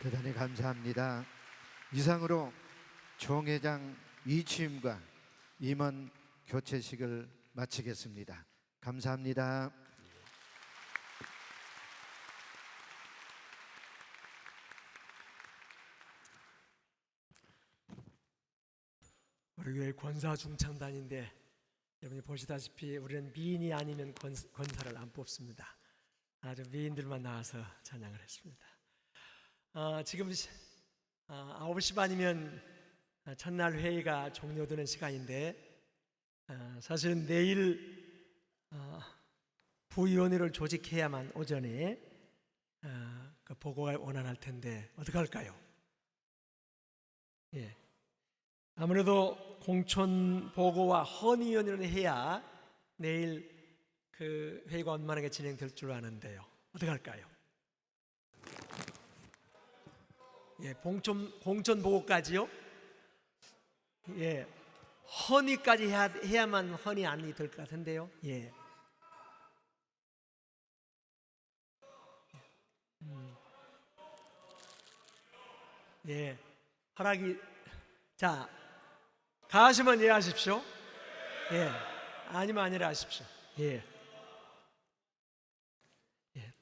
대단히 감사합니다. 이상으로 총회장 이취임과 임원 교체식을 마치겠습니다. 감사합니다. 우리 교회 권사 중창단인데 여러분이 보시다시피 우리는 미인이 아니면 권사를 안 뽑습니다. 아주 미인들만 나와서 찬양을 했습니다. 지금 9시 반이면 첫날 회의가 종료되는 시간인데 사실은 내일 부위원회를 조직해야만 오전에 그 보고가 원활할 텐데 어떻게 할까요? 예. 아무래도 공천 보고와 헌의위원회를 해야 내일 그 회의가 원만하게 진행될 줄 아는데요. 어떻게 할까요? 예, 공천 보고까지요? 예, 헌의까지 해야만 헌의 안이 될 것 같은데요. 예. 예, 하락이 자 가시면 예 하십시오. 예, 아니면 아니라 하십시오. 예. 예.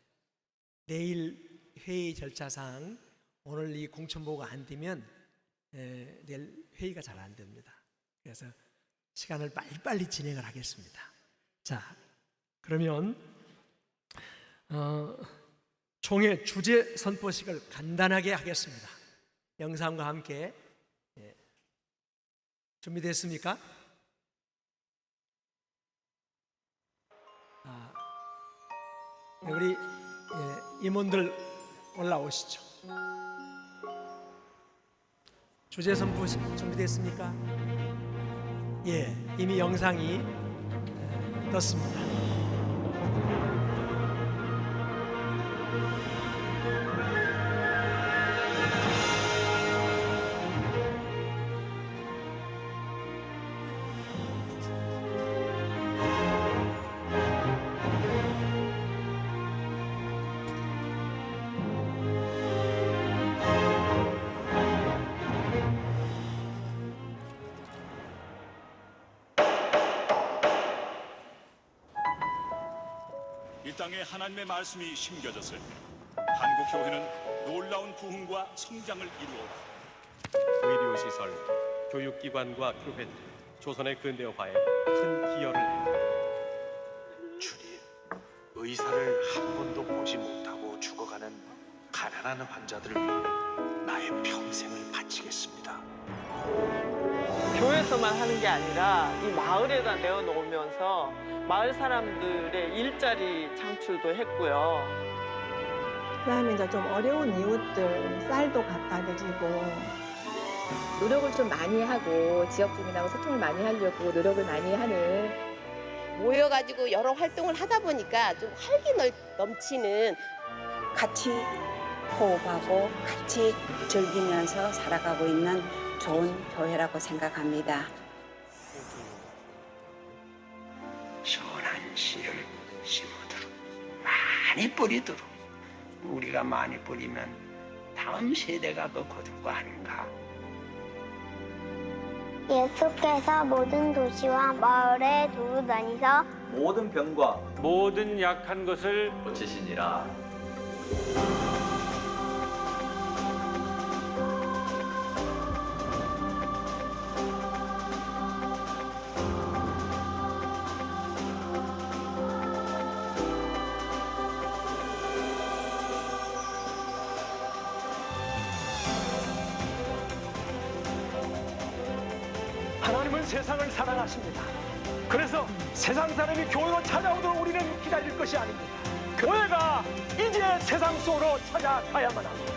내일 회의 절차상 오늘 이 공천보고가 안 되면 내일 회의가 잘 안 됩니다. 그래서 시간을 빨리빨리 진행을 하겠습니다. 자, 그러면 총회 주제 선포식을 간단하게 하겠습니다. 영상과 함께 준비됐습니까? 우리 임원들 올라오시죠. 주제 선포식 준비됐습니까? 예, 이미 영상이 떴습니다. 이 땅에 하나님의 말씀이 심겨졌을 때 한국 교회는 놀라운 부흥과 성장을 이루었다. 의료시설, 교육기관과 교회 등 조선의 근대화에 큰 기여를 했다. 주님, 의사를 한 번도 보지 못하고 죽어가는 가난한 환자들을 위해 나의 평생을 바치겠습니다. 교회에서만 하는 게 아니라 이 마을에다 내어놓으면서 마을 사람들의 일자리 창출도 했고요. 그다음에 이제 좀 어려운 이웃들 쌀도 갖다 드리고 노력을 좀 많이 하고 지역 주민하고 소통을 많이 하려고 노력을 많이 하는 모여가지고 여러 활동을 하다 보니까 좀 활기 넘치는 같이 호흡하고 같이 즐기면서 살아가고 있는 좋은 교회라고 생각합니다. 선한 씨를 심어도록 많이 뿌리도록 우리가 많이 뿌리면 다음 세대가 더 거둘 거 아닌가. 예수께서 모든 도시와 마을에 두루 다니서 모든 병과 모든 약한 것을 고치시니라. 하나님은 세상을 사랑하십니다. 그래서 세상 사람이 교회로 찾아오도록 우리는 기다릴 것이 아닙니다. 교회가 이제 세상 속으로 찾아가야만 합니다.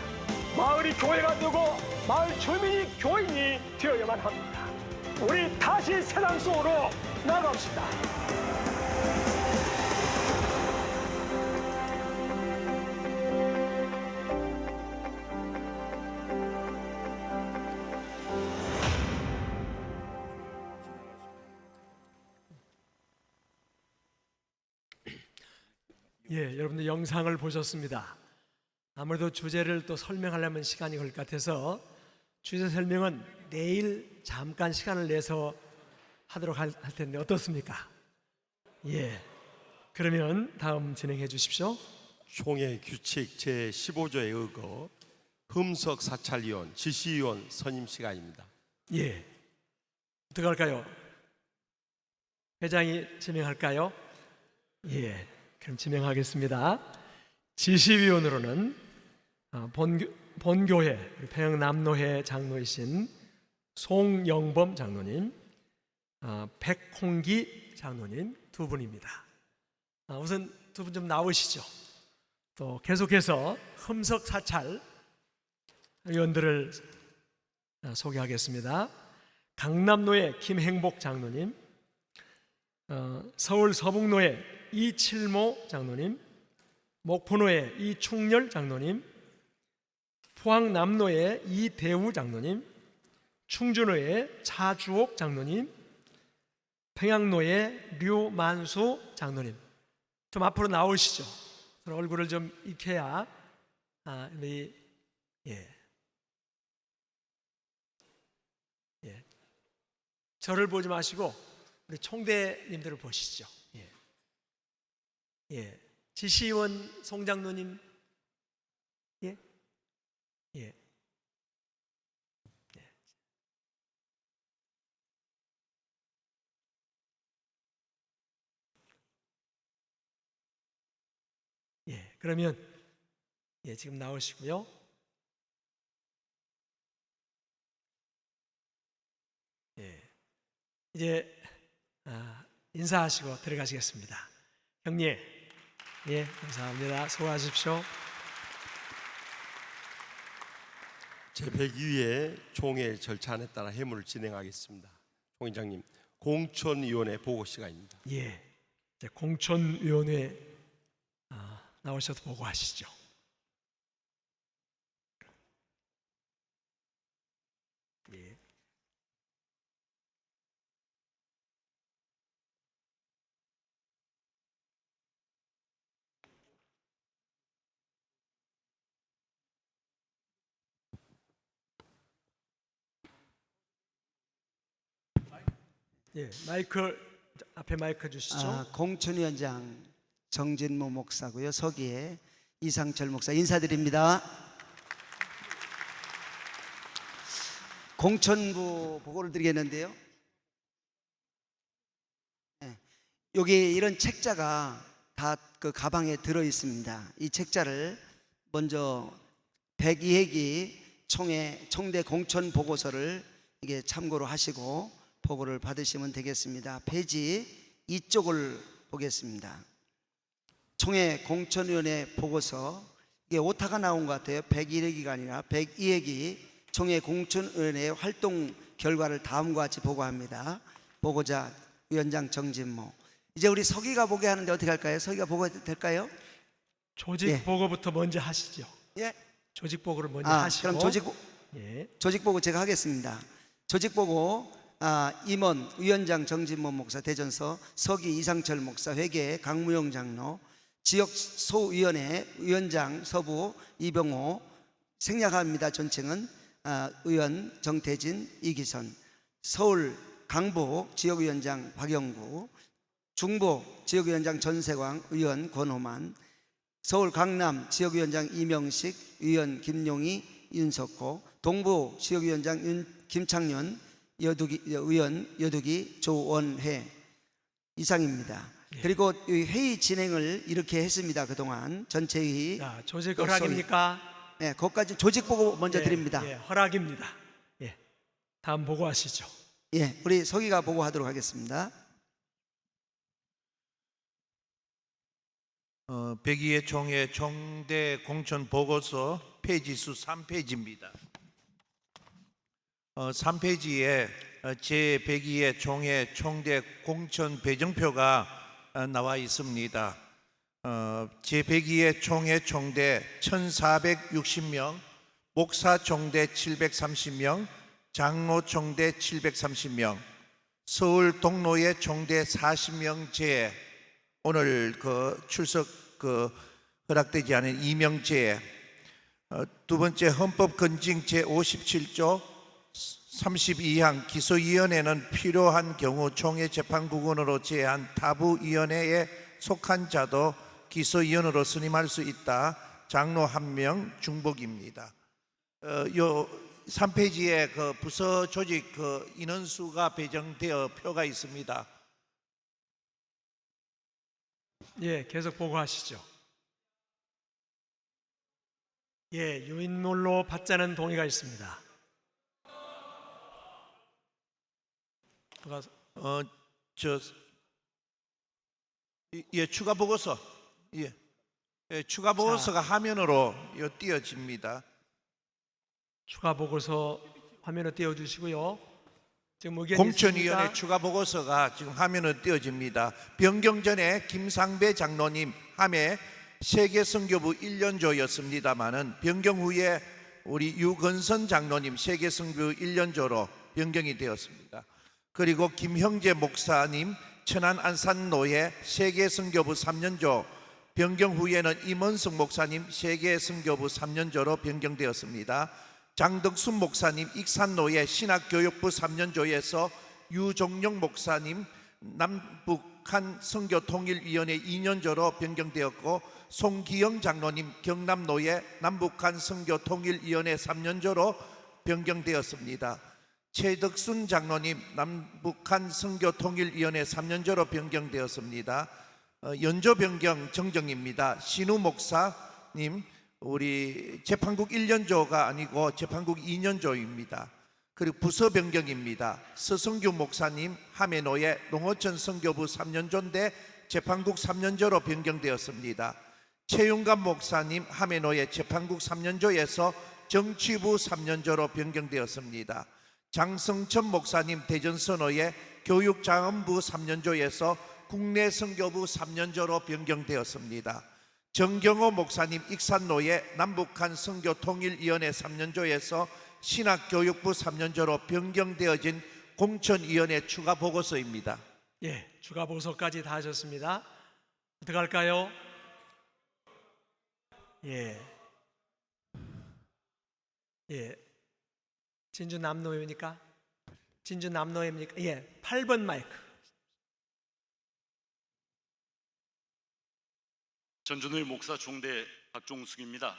마을이 교회가 되고 마을 주민이 교인이 되어야만 합니다. 우리 다시 세상 속으로 나갑시다. 예, 여러분들 영상을 보셨습니다. 아무래도 주제를 또 설명하려면 시간이 걸릴 것 같아서 주제 설명은 내일 잠깐 시간을 내서 하도록 할 텐데 어떻습니까? 예. 그러면 다음 진행해 주십시오. 총회 규칙 제15조에 의거 흠석 사찰위원, 지시위원 선임 시간입니다. 예. 어떻게 할까요? 회장이 지명할까요? 예. 그럼 지명하겠습니다. 지시위원으로는 본교회 평양남로회 장로이신 송영범 장로님, 백홍기 장로님 두 분입니다. 우선 두 분 좀 나오시죠. 또 계속해서 흠석 사찰 위원들을 소개하겠습니다. 강남로회 김행복 장로님, 서울 서북로회 이칠모 장로님, 목포로회 이충렬 장로님, 포항남로회 이대우 장로님, 충주로회 차주옥 장로님, 평양로회 류만수 장로님 좀 앞으로 나오시죠. 얼굴을 좀 익혀야 우리 저를 보지 마시고 우리 총대님들을 보시죠. 지시위원 송장로님, 그러면 지금 나오시고요. 이제 인사하시고 들어가시겠습니다. 형님, 감사합니다. 수고하십시오. 제102회 총회 절차안에 따라 회무를 진행하겠습니다. 총회장님, 공천위원회 보고 시간입니다. 이제 공천위원회 나오셔서 보고하시죠. 마이크 앞에 마이크 주시죠. 공천위원장 정진모 목사고요. 서기에 이상철 목사 인사드립니다. 공천부 보고를 드리겠는데요. 여기 이런 책자가 다 그 가방에 들어 있습니다. 이 책자를 먼저 102회기 총대 공천 보고서를 이게 참고로 하시고 보고를 받으시면 되겠습니다. 페이지 2쪽을 보겠습니다. 총회 공천위원회 보고서, 이게 오타가 나온 것 같아요. 101회기가 아니라 102회기 총회 공천위원회 활동 결과를 다음과 같이 보고합니다. 보고자 위원장 정진모. 이제 우리 서기가 보고하는데 어떻게 할까요? 서기가 보고해도 될까요? 조직 보고부터 먼저 하시죠. 조직 보고를 먼저 하시고. 그럼 조직 보고 제가 하겠습니다. 조직 보고 임원 위원장 정진모 목사 대전서, 서기 이상철 목사 회계 강무영 장로, 지역 소위원회 위원장 서부 이병호, 생략합니다. 전칭은 의원 정태진 이기선, 서울 강북 지역위원장 박영구, 중부 지역위원장 전세광, 의원 권호만, 서울 강남 지역위원장 이명식, 의원 김용희, 윤석호, 동부 지역위원장 김창년, 의원 여두기 조원회 이상입니다. 그리고 회의 진행을 이렇게 했습니다. 그동안 전체 회의. 조직 허락입니까? 네, 거기까지 조직 보고 먼저 드립니다. 허락입니다. 다음 보고하시죠. 우리 서기가 보고하도록 하겠습니다. 102회 총회 총대 공천 보고서 페이지 수 3페이지입니다. 3페이지에 제102회 총회 총대 공천 배정표가 나와 있습니다. 제102회 총회 총대 1460명, 목사 총대 730명, 장로 총대 730명, 서울 동로회 총대 40명제, 오늘 출석 허락되지 않은 2명제, 두 번째 헌법 건증 제57조 32항 기소위원회는 필요한 경우 총회 재판국원으로 제한 타부위원회에 속한 자도 기소위원으로 선임할 수 있다. 장로 1명 중복입니다. 요 3페이지에 그 부서 조직 그 인원수가 배정되어 표가 있습니다. 예, 계속 보고하시죠. 예, 유인물로 받자는 동의가 있습니다. 추가 보고서. 추가 보고서가 화면으로 띄어집니다. 추가 보고서 화면에 띄워주시고요. 지금 의견이 공천위원회 있습니까? 추가 보고서가 지금 화면에 띄어집니다. 변경 전에 김상배 장로님 함에 세계선교부 1년조였습니다마는 변경 후에 우리 유건선 장로님 세계선교부 1년조로 변경이 되었습니다. 그리고 김형재 목사님 천안 안산노예 세계선교부 3년조 변경 후에는 임원석 목사님 세계선교부 3년조로 변경되었습니다. 장덕순 목사님 익산노예 신학교육부 3년조에서 유종영 목사님 남북한 선교통일위원회 2년조로 변경되었고, 송기영 장로님 경남노예 남북한 선교통일위원회 3년조로 변경되었습니다. 최덕순 장로님 남북한 선교통일위원회 3년조로 변경되었습니다. 연조 변경 정정입니다. 신우 목사님 우리 재판국 1년조가 아니고 재판국 2년조입니다. 그리고 부서 변경입니다. 서성규 목사님 함해노예 농어촌 선교부 3년조인데 재판국 3년조로 변경되었습니다. 최윤감 목사님 함해노예 재판국 3년조에서 정치부 3년조로 변경되었습니다. 장성천 목사님 대전선호의 교육자원부 3년조에서 국내선교부 3년조로 변경되었습니다. 정경호 목사님 익산노예 남북한 선교통일위원회 3년조에서 신학교육부 3년조로 변경되어진 공천위원회 추가 보고서입니다. 예, 추가 보고서까지 다 하셨습니다. 어떻게 할까요? 예, 진주 남노예입니까? 진주 남노예입니까? 예, 8번 마이크. 전준우의 목사 총대 박종숙입니다.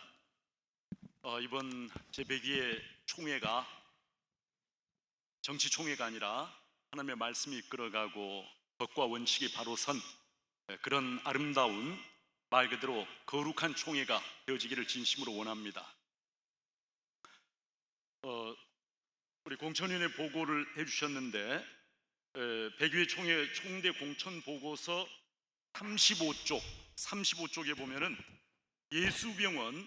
이번 제102회 총회가 정치 총회가 아니라 하나님의 말씀이 이끌어가고 법과 원칙이 바로 선 그런 아름다운 말 그대로 거룩한 총회가 되어지기를 진심으로 원합니다. 우리 공천위원회 보고를 해주셨는데 102회 총회 총대 공천 보고서 35쪽에 보면은 예수병원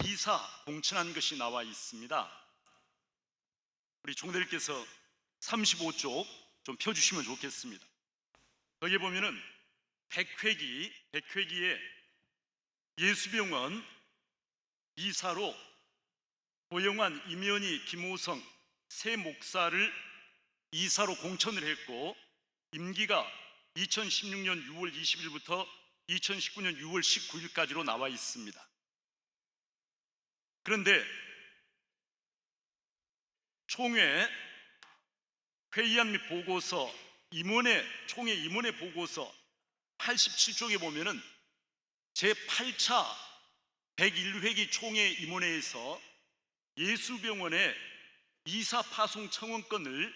이사 공천한 것이 나와 있습니다. 우리 총대님께서 35쪽 좀 펴주시면 좋겠습니다. 거기에 보면은 100회기에 예수병원 이사로 고영환, 임현희, 김호성 세 목사를 이사로 공천을 했고 임기가 2016년 6월 20일부터 2019년 6월 19일까지로 나와 있습니다. 그런데 총회 회의안 및 보고서 총회 임원회 보고서 87쪽에 보면은 제8차 101회기 총회 임원회에서 예수병원의 이사 파송 청원을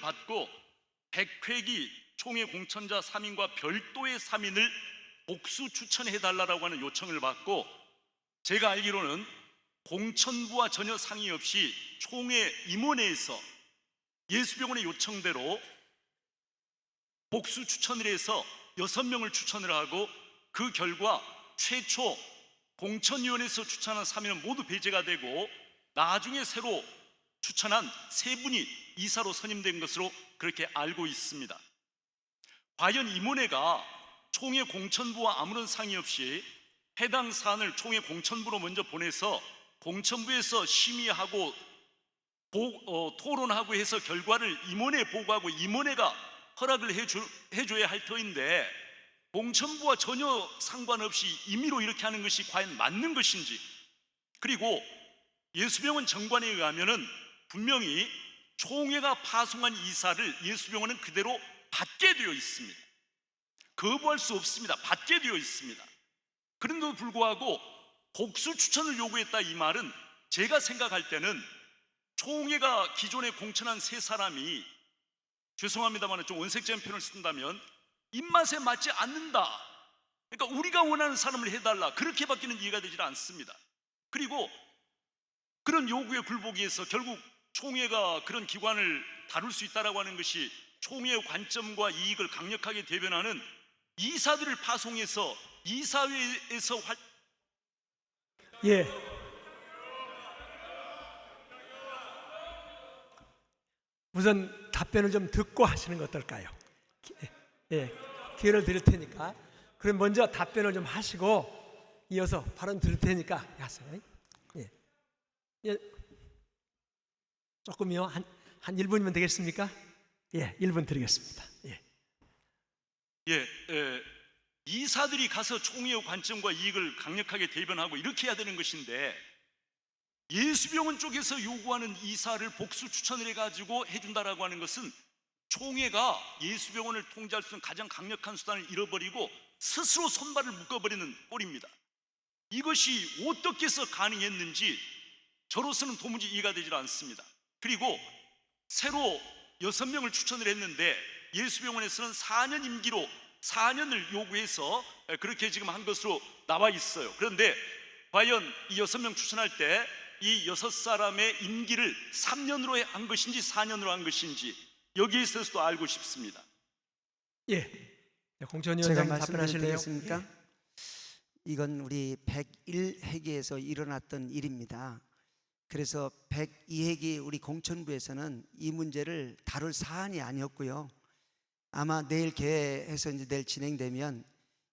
받고 100회기 총회 공천자 3인과 별도의 3인을 복수 추천해달라고 하는 요청을 받고, 제가 알기로는 공천부와 전혀 상의 없이 총회 임원회에서 예수병원의 요청대로 복수 추천을 해서 6명을 추천을 하고, 그 결과 최초 공천위원회에서 추천한 3인은 모두 배제가 되고 나중에 새로 추천한 3분이 이사로 선임된 것으로 그렇게 알고 있습니다. 과연 임원회가 총회 공천부와 아무런 상의 없이 해당 사안을 총회 공천부로 먼저 보내서 공천부에서 심의하고 토론하고 해서 결과를 임원회에 보고하고 임원회가 허락을 해줘야 할 터인데, 공천부와 전혀 상관없이 임의로 이렇게 하는 것이 과연 맞는 것인지, 그리고 예수병원 정관에 의하면은 분명히 총회가 파송한 이사를 예수병원은 그대로 받게 되어 있습니다. 거부할 수 없습니다. 받게 되어 있습니다. 그런데도 불구하고 복수 추천을 요구했다, 이 말은 제가 생각할 때는 총회가 기존에 공천한 세 사람이, 죄송합니다만 좀 원색적인 표현을 쓴다면 입맛에 맞지 않는다, 그러니까 우리가 원하는 사람을 해달라, 그렇게밖에는 이해가 되질 않습니다. 그리고 그런 요구에 굴복이 해서 결국 총회가 그런 기관을 다룰 수 있다라고 하는 것이 총회의 관점과 이익을 강력하게 대변하는 이사들을 파송해서 이사회에서 예. 우선 답변을 좀 듣고 하시는 거 어떨까요? 예, 기회를 드릴 테니까. 그럼 먼저 답변을 좀 하시고 이어서 발언 드릴 테니까 하세요. 예. 예. 조금요. 한 1분이면 되겠습니까? 예, 1분 드리겠습니다. 예. 이사들이 가서 총회의 관점과 이익을 강력하게 대변하고 이렇게 해야 되는 것인데, 예수병원 쪽에서 요구하는 이사를 복수 추천을 해가지고 해준다라고 하는 것은 총회가 예수병원을 통제할 수 있는 가장 강력한 수단을 잃어버리고 스스로 손발을 묶어버리는 꼴입니다. 이것이 어떻게 해서 가능했는지 저로서는 도무지 이해가 되질 않습니다. 그리고 새로 6명을 추천을 했는데 예수병원에서는 4년 임기로 4년을 요구해서 그렇게 지금 한 것으로 나와 있어요. 그런데 과연 이 6명 추천할 때 이 6사람의 임기를 3년으로 한 것인지 4년으로 한 것인지 여기에 있어서도 알고 싶습니다. 예. 제가 공천위원장님 말씀드려도 답변하실래요? 되겠습니까? 이건 우리 101회기에서 일어났던 일입니다. 그래서 102회기 우리 공천부에서는 이 문제를 다룰 사안이 아니었고요. 아마 내일 개회해서 이제 내일 진행되면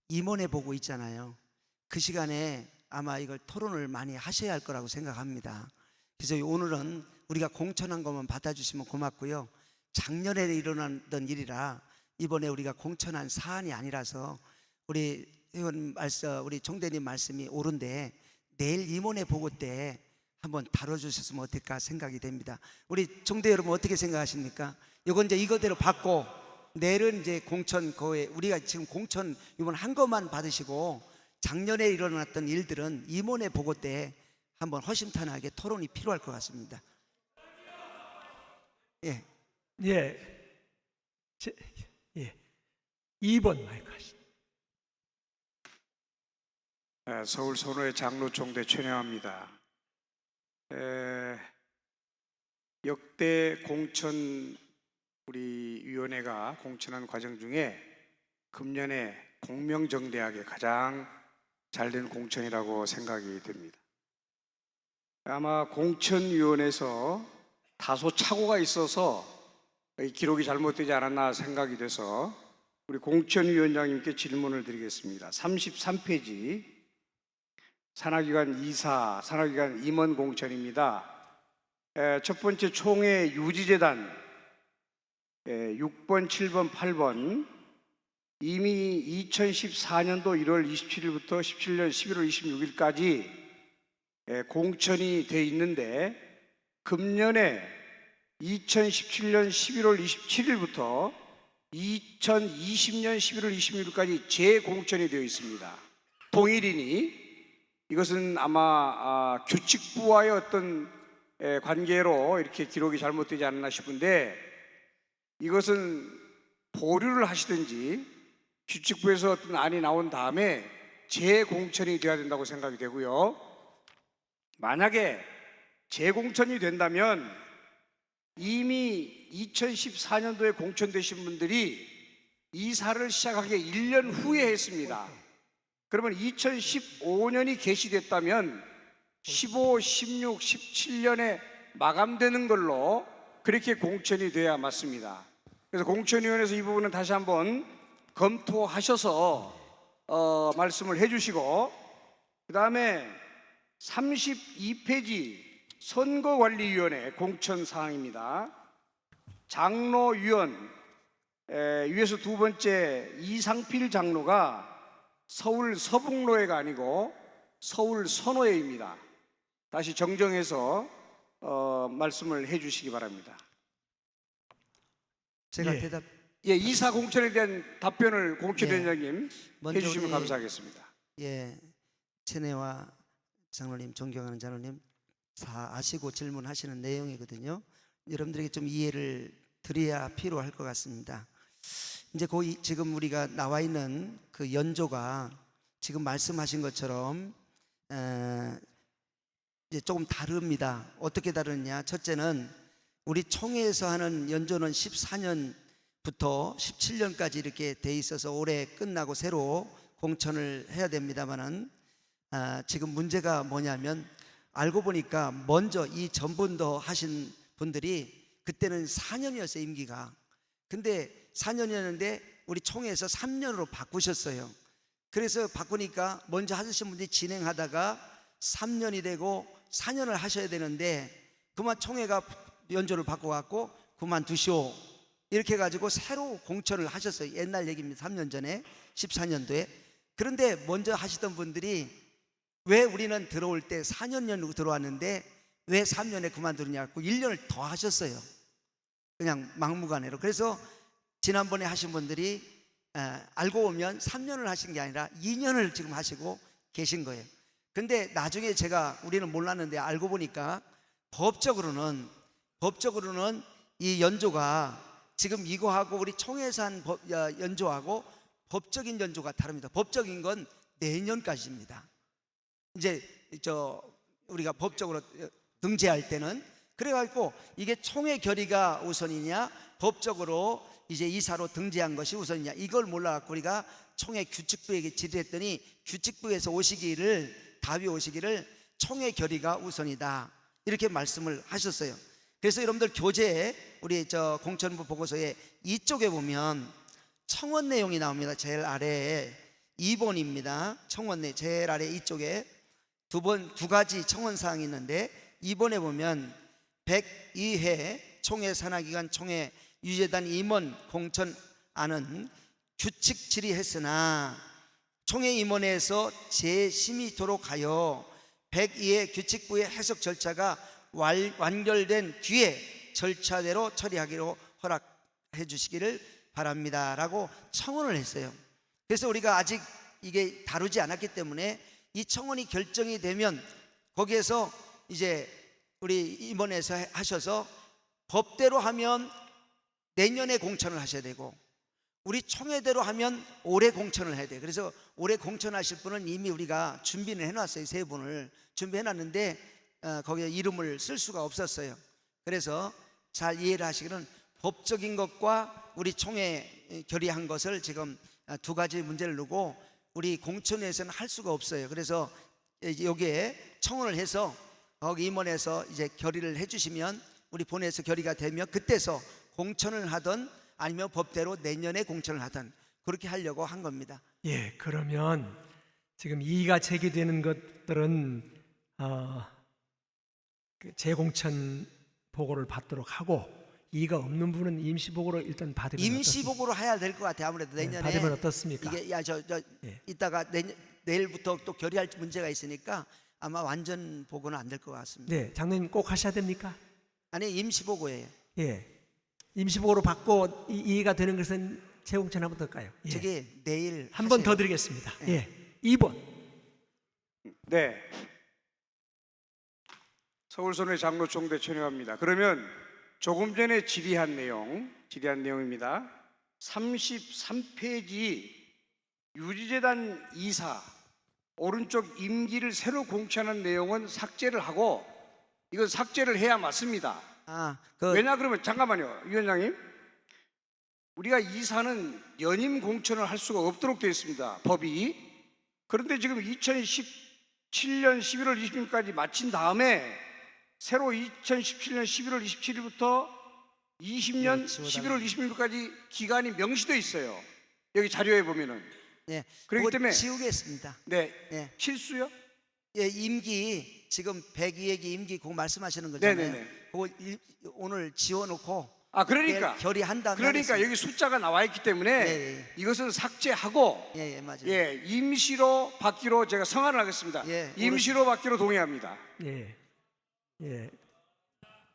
임원회 보고 있잖아요. 그 시간에 아마 이걸 토론을 많이 하셔야 할 거라고 생각합니다. 그래서 오늘은 우리가 공천한 것만 받아주시면 고맙고요. 작년에 일어났던 일이라 이번에 우리가 공천한 사안이 아니라서 우리 의원 말씀, 우리 총대님 말씀이 옳은데 내일 임원회 보고 때 한번 다뤄주셨으면 어떨까 생각이 됩니다. 우리 총대 여러분 어떻게 생각하십니까? 이건 이제 이거대로 받고 내일은 이제 공천 거에 우리가 지금 공천 이번 한 것만 받으시고 작년에 일어났던 일들은 임원회 보고 때 한번 허심탄회하게 토론이 필요할 것 같습니다. 예. 예. 2번 마이크 하시죠. 서울 선호의 장로총대 최영합니다. 역대 공천 우리 위원회가 공천한 과정 중에 금년에 공명정대하게 가장 잘된 공천이라고 생각이 됩니다. 아마 공천위원회에서 다소 착오가 있어서 이 기록이 잘못되지 않았나 생각이 돼서 우리 공천위원장님께 질문을 드리겠습니다. 33페이지 산하기관 이사, 산하기관 임원 공천입니다. 첫 번째 총회 유지재단 6번, 7번, 8번 이미 2014년도 1월 27일부터 17년 11월 26일까지 공천이 돼 있는데 금년에 2017년 11월 27일부터 2020년 11월 26일까지 재공천이 되어 있습니다. 동일이니 이것은 아마 규칙부와의 어떤 관계로 이렇게 기록이 잘못되지 않았나 싶은데 이것은 보류를 하시든지 규칙부에서 어떤 안이 나온 다음에 재공천이 되어야 된다고 생각이 되고요. 만약에 재공천이 된다면 이미 2014년도에 공천되신 분들이 이사를 시작하기 1년 후에 했습니다. 그러면 2015년이 개시됐다면 15, 16, 17년에 마감되는 걸로 그렇게 공천이 돼야 맞습니다. 그래서 공천위원회에서 이 부분은 다시 한번 검토하셔서 말씀을 해주시고, 그 다음에 32페이지 선거관리위원회 공천사항입니다. 장로위원 위에서 두 번째 이상필 장로가 서울 서북로회가 아니고 서울 선호회입니다. 다시 정정해서 말씀을 해주시기 바랍니다. 제가 예. 대답. 예, 이사 공천에 대한 답변을 공천위원장님 먼저 해주시면 우리, 감사하겠습니다. 예, 천혜와 장로님, 존경하는 장로님 다 아시고 질문하시는 내용이거든요. 여러분들에게 좀 이해를 드려야 필요할 것 같습니다. 이제 지금 우리가 나와 있는 그 연조가 지금 말씀하신 것처럼 이제 조금 다릅니다. 어떻게 다르냐? 첫째는 우리 총회에서 하는 연조는 14년부터 17년까지 이렇게 돼 있어서 올해 끝나고 새로 공천을 해야 됩니다만은 지금 문제가 뭐냐면 알고 보니까 먼저 이 전분도 하신 분들이 그때는 4년이었어요, 임기가. 근데 4년이었는데 우리 총회에서 3년으로 바꾸셨어요. 그래서 바꾸니까 먼저 하신 분들이 진행하다가 3년이 되고 4년을 하셔야 되는데 그만 총회가 연조를 바꿔갖고 그만두시오 이렇게 해가지고 새로 공천을 하셨어요. 옛날 얘기입니다. 3년 전에 14년도에. 그런데 먼저 하시던 분들이 왜 우리는 들어올 때 4년으로 들어왔는데 왜 3년에 그만두느냐고 1년을 더 하셨어요. 그냥 막무가내로. 그래서 지난번에 하신 분들이 알고 보면 3년을 하신 게 아니라 2년을 지금 하시고 계신 거예요. 근데 나중에 우리는 몰랐는데 알고 보니까 법적으로는 이 연조가 지금 이거하고 우리 총회에서 한 연조하고 법적인 연조가 다릅니다. 법적인 건 내년까지입니다. 이제 우리가 법적으로 등재할 때는 그래가지고 이게 총회 결의가 우선이냐 법적으로 이제 이사로 등재한 것이 우선이냐 이걸 몰라갖고 우리가 총회 규칙부에게 질의했더니 규칙부에서 답이 오시기를 총회 결의가 우선이다 이렇게 말씀을 하셨어요. 그래서 여러분들 교재에 우리 공천부 보고서에 이쪽에 보면 청원 내용이 나옵니다. 제일 아래에 2번입니다. 청원 내용 제일 아래 이쪽에 두 가지 청원 사항이 있는데 2번에 보면 102회 총회 산하기관 총회 유재단 임원 공천안은 규칙 질의했으나 총회 임원회에서 재심의토록 하여 102회 규칙부의 해석 절차가 완결된 뒤에 절차대로 처리하기로 허락해 주시기를 바랍니다 라고 청원을 했어요. 그래서 우리가 아직 이게 다루지 않았기 때문에 이 청원이 결정이 되면 거기에서 이제 우리 임원회에서 하셔서 법대로 하면 내년에 공천을 하셔야 되고 우리 총회대로 하면 올해 공천을 해야 돼요. 그래서 올해 공천하실 분은 이미 우리가 준비는 해놨어요. 3분을 준비해놨는데 거기에 이름을 쓸 수가 없었어요. 그래서 잘 이해를 하시기는 법적인 것과 우리 총회 결의한 것을 지금 두 가지 문제를 두고 우리 공천회에서는 할 수가 없어요. 그래서 여기에 청원을 해서 거기 임원에서 이제 결의를 해주시면 우리 본회에서 결의가 되면 그때서 공천을 하든 아니면 법대로 내년에 공천을 하든 그렇게 하려고 한 겁니다. 예, 그러면 지금 이의가 제기되는 것들은 재공천 보고를 받도록 하고 이의가 없는 분은 임시보고로 일단 받으면 임시보고로 해야 될 것 같아요. 아무래도 내년에 받으면 어떻습니까? 이게 이따가 내일부터 또 결의할 문제가 있으니까 아마 완전 보고는 안 될 것 같습니다. 네, 장로님 꼭 하셔야 됩니까? 아니 임시보고예요. 예, 임시보고로 받고 이의가 되는 것은 재공천하면 어떨까요? 예. 저기 내일 한 번 더 드리겠습니다. 예. 예, 2번. 네. 서울선회 장로 총대 천혜화입니다. 그러면 조금 전에 질의한 내용입니다. 33페이지 유지재단 이사 오른쪽 임기를 새로 공천한 내용은 삭제를 하고 이건 삭제를 해야 맞습니다. 왜냐 그러면 잠깐만요, 위원장님. 우리가 이사는 연임 공천을 할 수가 없도록 되어 있습니다, 법이. 그런데 지금 2017년 11월 20일까지 마친 다음에 새로 2017년 11월 27일부터 20년 11월 26일까지 기간이 명시되어 있어요. 여기 자료에 보면은. 네. 그렇기 때문에 지우겠습니다. 네. 네. 실수요? 예, 임기 지금 102회기 임기 그거 말씀하시는 거잖아요. 네네네. 그거 오늘 지워놓고 그러니까 결의한다는 그러니까 여기 숫자가 나와 있기 때문에 이것은 삭제하고 맞아요. 임시로 받기로 제가 성안을 하겠습니다. 임시로 받기로 동의합니다.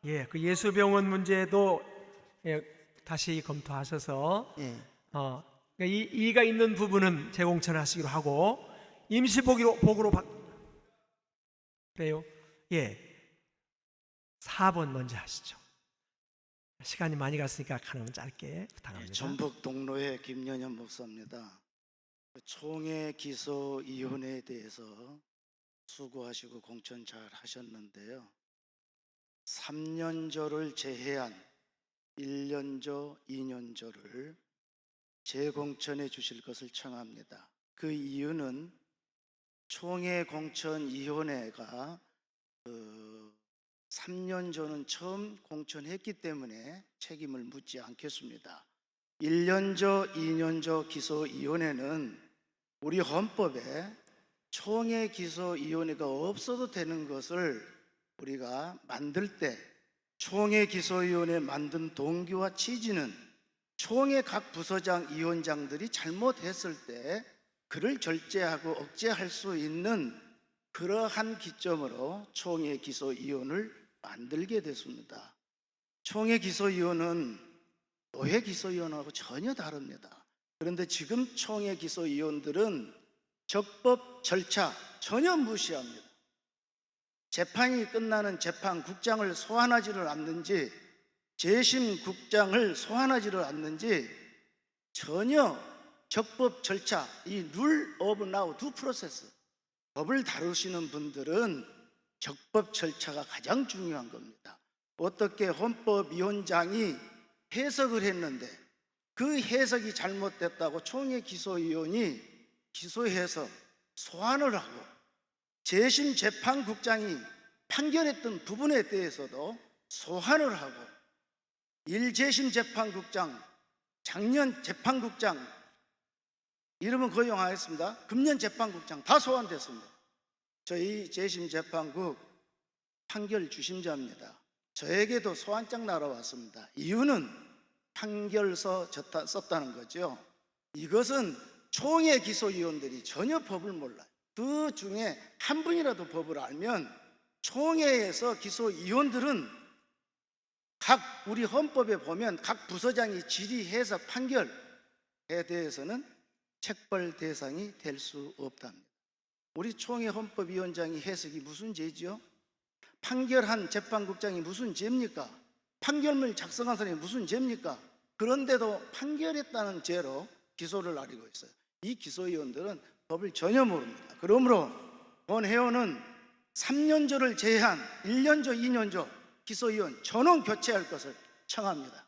그 예수병원 문제도 다시 검토하셔서 이의가 있는 부분은 재공천하시기로 하고 임시 복으로 그래요. 4번 먼저 하시죠. 시간이 많이 갔으니까 하나만 짧게 부탁합니다. 전북 동로의 김연현 목사입니다. 총회 기소위원회에 대해서 수고하시고 공천 잘 하셨는데요. 3년조를 제외한 1년조, 2년조를 재공천해 주실 것을 청합니다. 그 이유는 총회공천위원회가 3년조는 처음 공천했기 때문에 책임을 묻지 않겠습니다. 1년조, 2년조 기소위원회는 우리 헌법에 총회 기소위원회가 없어도 되는 것을 우리가 만들 때 총회 기소위원회 만든 동기와 취지는 총회 각 부서장, 위원장들이 잘못했을 때 그를 절제하고 억제할 수 있는 그러한 기점으로 총회 기소위원을 만들게 됐습니다. 총회 기소위원은 노회 기소위원하고 전혀 다릅니다. 그런데 지금 총회 기소위원들은 적법 절차 전혀 무시합니다. 재판이 끝나는 재판국장을 소환하지를 않는지 재심국장을 소환하지를 않는지 전혀 적법 절차, 이 룰 오브 나우 두 프로세스, 법을 다루시는 분들은 적법 절차가 가장 중요한 겁니다. 어떻게 헌법위원장이 해석을 했는데 그 해석이 잘못됐다고 총회 기소위원이 기소해서 소환을 하고 재심 재판국장이 판결했던 부분에 대해서도 소환을 하고 1재심 재판국장, 작년 재판국장 이름은 거용하겠습니다. 금년 재판국장 다 소환됐습니다. 저희 재심 재판국 판결 주심자입니다. 저에게도 소환장 날아왔습니다. 이유는 판결서 썼다는 거죠. 이것은 총회 기소위원들이 전혀 법을 몰라요. 그 중에 한 분이라도 법을 알면 총회에서 기소위원들은 각 우리 헌법에 보면 각 부서장이 질의해서 판결에 대해서는 책벌 대상이 될 수 없답니다. 우리 총회 헌법위원장이 해석이 무슨 죄죠? 판결한 재판국장이 무슨 죄입니까? 판결문을 작성한 사람이 무슨 죄입니까? 그런데도 판결했다는 죄로 기소를 나리고 있어요. 이 기소위원들은 법을 전혀 모릅니다. 그러므로 본 회원은 3년조를 제외한 1년조, 2년조 기소위원 전원 교체할 것을 청합니다.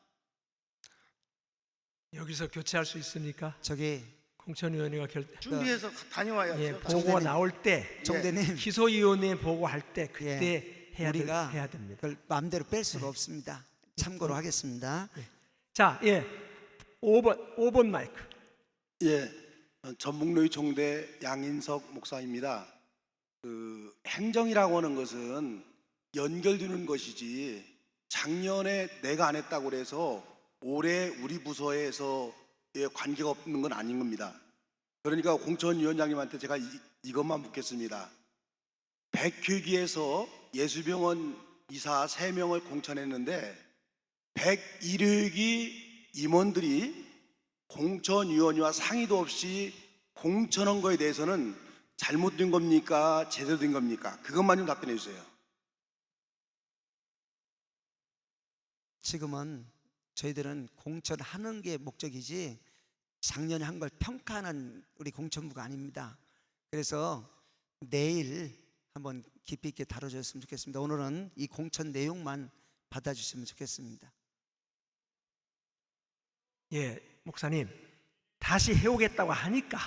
여기서 교체할 수 있습니까? 저기 공천위원회가 준비해서 다녀와야죠. 보고가 나올 때, 정대님, 기소위원회 보고할 때 그때 우리가 해야 됩니다. 그걸 마음대로 뺄 수가 없습니다. 참고로 하겠습니다. 자, 5번 마이크. 전북로의 총대 양인석 목사입니다. 행정이라고 하는 것은 연결되는 것이지 작년에 내가 안 했다고 해서 올해 우리 부서에서 관계가 없는 건 아닌 겁니다. 그러니까 공천위원장님한테 제가 이것만 묻겠습니다. 100회기에서 예수병원 이사 3명을 공천했는데 101회기 임원들이 공천위원회와 상의도 없이 공천한 거에 대해서는 잘못된 겁니까? 제대로 된 겁니까? 그것만 좀 답변해 주세요. 지금은 저희들은 공천하는 게 목적이지 작년에 한 걸 평가하는 우리 공천부가 아닙니다. 그래서 내일 한번 깊이 있게 다뤄줬으면 좋겠습니다. 오늘은 이 공천 내용만 받아주시면 좋겠습니다. 목사님 다시 해오겠다고 하니까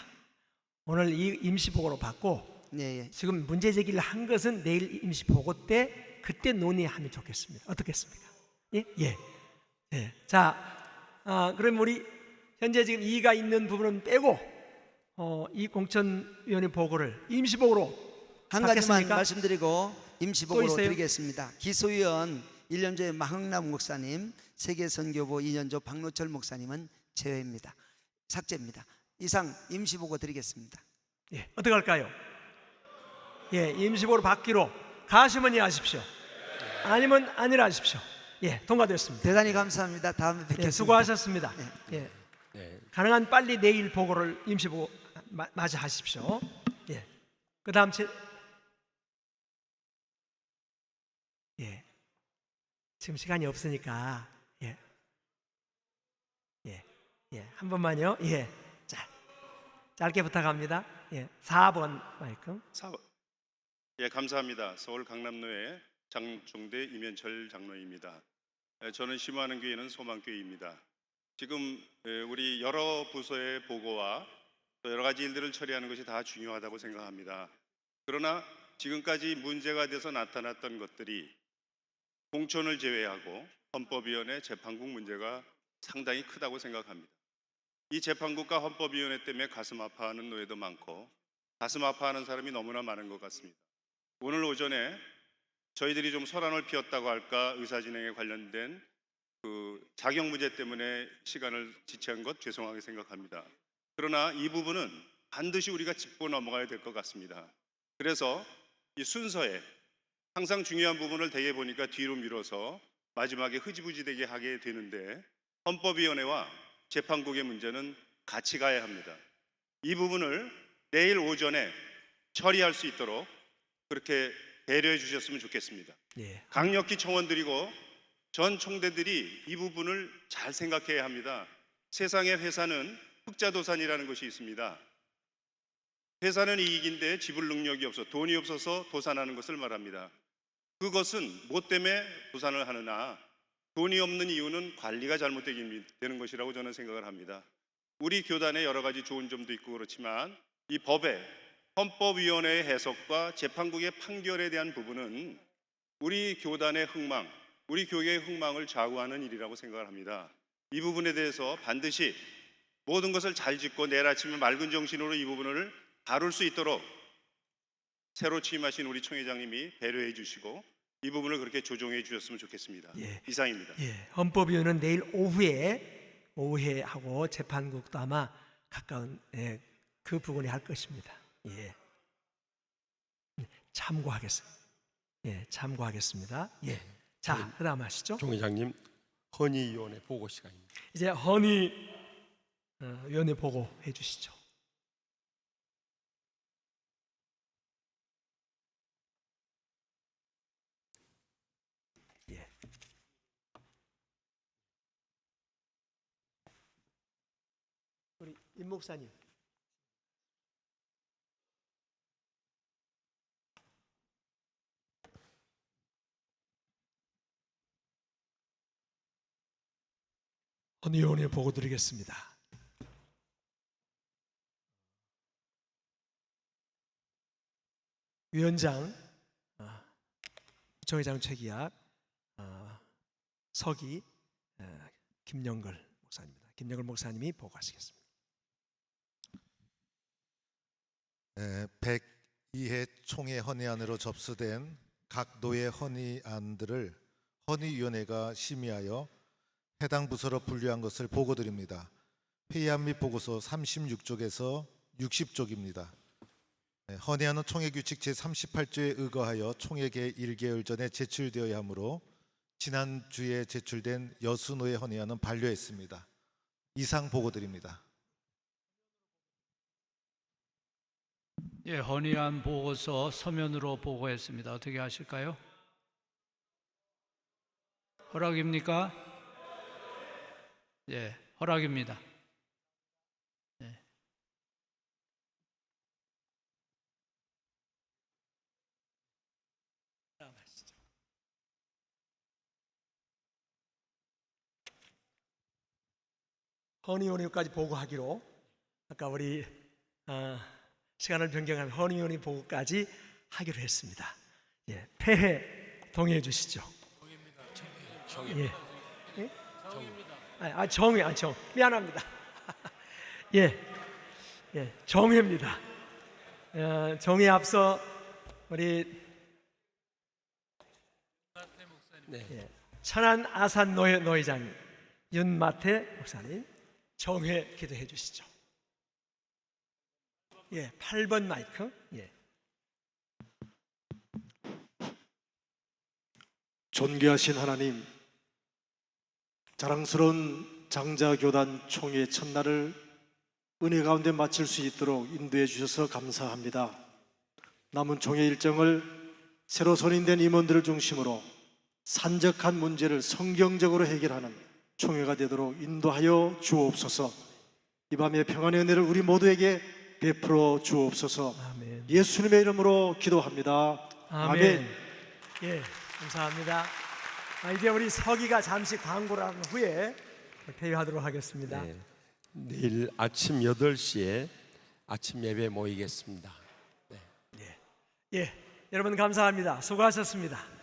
오늘 이 임시보고로 받고 지금 문제 제기를 한 것은 내일 임시보고 때 그때 논의하면 좋겠습니다. 어떻겠습니까? 자, 그럼 우리 현재 지금 이의가 있는 부분은 빼고 이 공천위원회 보고를 임시보고로 한 가지만 말씀드리고 임시보고로 드리겠습니다. 기소위원 1년조의 마흥남 목사님, 세계선교부 2년조 박노철 목사님은 제외입니다. 삭제입니다. 이상 임시보고 드리겠습니다. 예, 어떻게 할까요? 예, 임시보로 받기로 가시면 예 하십시오. 아니면 아니라 하십시오. 예, 통과됐습니다. 대단히 감사합니다. 다음에 뵙겠습니다. 예, 수고하셨습니다. 예. 네. 가능한 빨리 내일 보고를 임시보고 마저 하십시오. 예. 그다음 예. 지금 시간이 없으니까 예. 한 번만요. 예. 자, 짧게 부탁합니다. 예. 4번 마이크. 예, 감사합니다. 서울 강남로의 장종대 이면철 장로입니다. 저는 심호하는 교회는 소망교회입니다. 지금 우리 여러 부서의 보고와 또 여러 가지 일들을 처리하는 것이 다 중요하다고 생각합니다. 그러나 지금까지 문제가 돼서 나타났던 것들이 공천을 제외하고 헌법위원회 재판국 문제가 상당히 크다고 생각합니다. 이 재판국과 헌법위원회 때문에 가슴 아파하는 노예도 많고 가슴 아파하는 사람이 너무나 많은 것 같습니다. 오늘 오전에 저희들이 좀 소란을 피웠다고 할까 의사진행에 관련된 그 자격 문제 때문에 시간을 지체한 것 죄송하게 생각합니다. 그러나 이 부분은 반드시 우리가 짚고 넘어가야 될 것 같습니다. 그래서 이 순서에 항상 중요한 부분을 대개 보니까 뒤로 미뤄서 마지막에 흐지부지되게 하게 되는데 헌법위원회와 재판국의 문제는 같이 가야 합니다. 이 부분을 내일 오전에 처리할 수 있도록 그렇게 배려해 주셨으면 좋겠습니다. 예. 강력히 청원드리고 전 총대들이 이 부분을 잘 생각해야 합니다. 세상의 회사는 흑자도산이라는 것이 있습니다. 회사는 이익인데 지불 능력이 없어 돈이 없어서 도산하는 것을 말합니다. 그것은 뭐 때문에 도산을 하느냐? 돈이 없는 이유는 관리가 잘못되는 것이라고 저는 생각을 합니다. 우리 교단에 여러 가지 좋은 점도 있고 그렇지만 이 법의 헌법위원회의 해석과 재판국의 판결에 대한 부분은 우리 교단의 흥망, 우리 교회의 흥망을 좌우하는 일이라고 생각을 합니다. 이 부분에 대해서 반드시 모든 것을 잘 짚고 내일 아침에 맑은 정신으로 이 부분을 다룰 수 있도록 새로 취임하신 우리 총회장님이 배려해 주시고 이 부분을 그렇게 조정해 주셨으면 좋겠습니다. 예. 이상입니다. 예. 헌법위원회는 내일 오후에 하고 재판국도 아마 가까운 그 부분에 할 것입니다. 예. 참고하겠습니다. 예, 참고하겠습니다. 예. 자, 그다음 하시죠. 종 회장님, 헌의위원회 보고 시간입니다. 이제 헌의위원회 보고 해주시죠. 예. 우리 임 목사님. 헌의위원회 보고 드리겠습니다. 위원장 부총회장 최기학 서기 김영걸 목사님입니다. 김영걸 목사님이 보고하시겠습니다. 102회 총회 헌의안으로 접수된 각 노예 헌의안들을 헌의위원회가 심의하여 해당 부서로 분류한 것을 보고드립니다. 회의안 및 보고서 36쪽에서 60쪽입니다. 헌의안은 총회규칙 제38조에 의거하여 총회개 1개월 전에 제출되어야 하므로 지난주에 제출된 여수노예 헌의안은 반려했습니다. 이상 보고드립니다. 예, 헌의안 보고서 서면으로 보고했습니다. 어떻게 하실까요? 허락입니까? 예, 허락입니다. 예. 헌의위원회까지 보고하기로 아까 우리 시간을 변경한 헌의위원회 보고까지 하기로 했습니다. 예, 폐해 동의해 주시죠. 정입니다. 예. 예? 정의. 미안합니다. 예, 정회입니다. 정회에 앞서 우리 네. 예. 천안 아산노회 노회장 윤마태 목사님 정회 기도해 주시죠. 예, 8번 마이크. 예. 존귀하신 하나님, 자랑스러운 장자교단 총회 첫날을 은혜 가운데 마칠 수 있도록 인도해 주셔서 감사합니다. 남은 총회 일정을 새로 선임된 임원들을 중심으로 산적한 문제를 성경적으로 해결하는 총회가 되도록 인도하여 주옵소서. 이 밤의 평안의 은혜를 우리 모두에게 베풀어 주옵소서. 아멘. 예수님의 이름으로 기도합니다. 아멘. 예, 감사합니다. 이제 우리 서기가 잠시 광고를 한 후에 퇴위하도록 하겠습니다. 네, 내일 아침 8시에 아침 예배 모이겠습니다. 예, 여러분 감사합니다. 수고하셨습니다.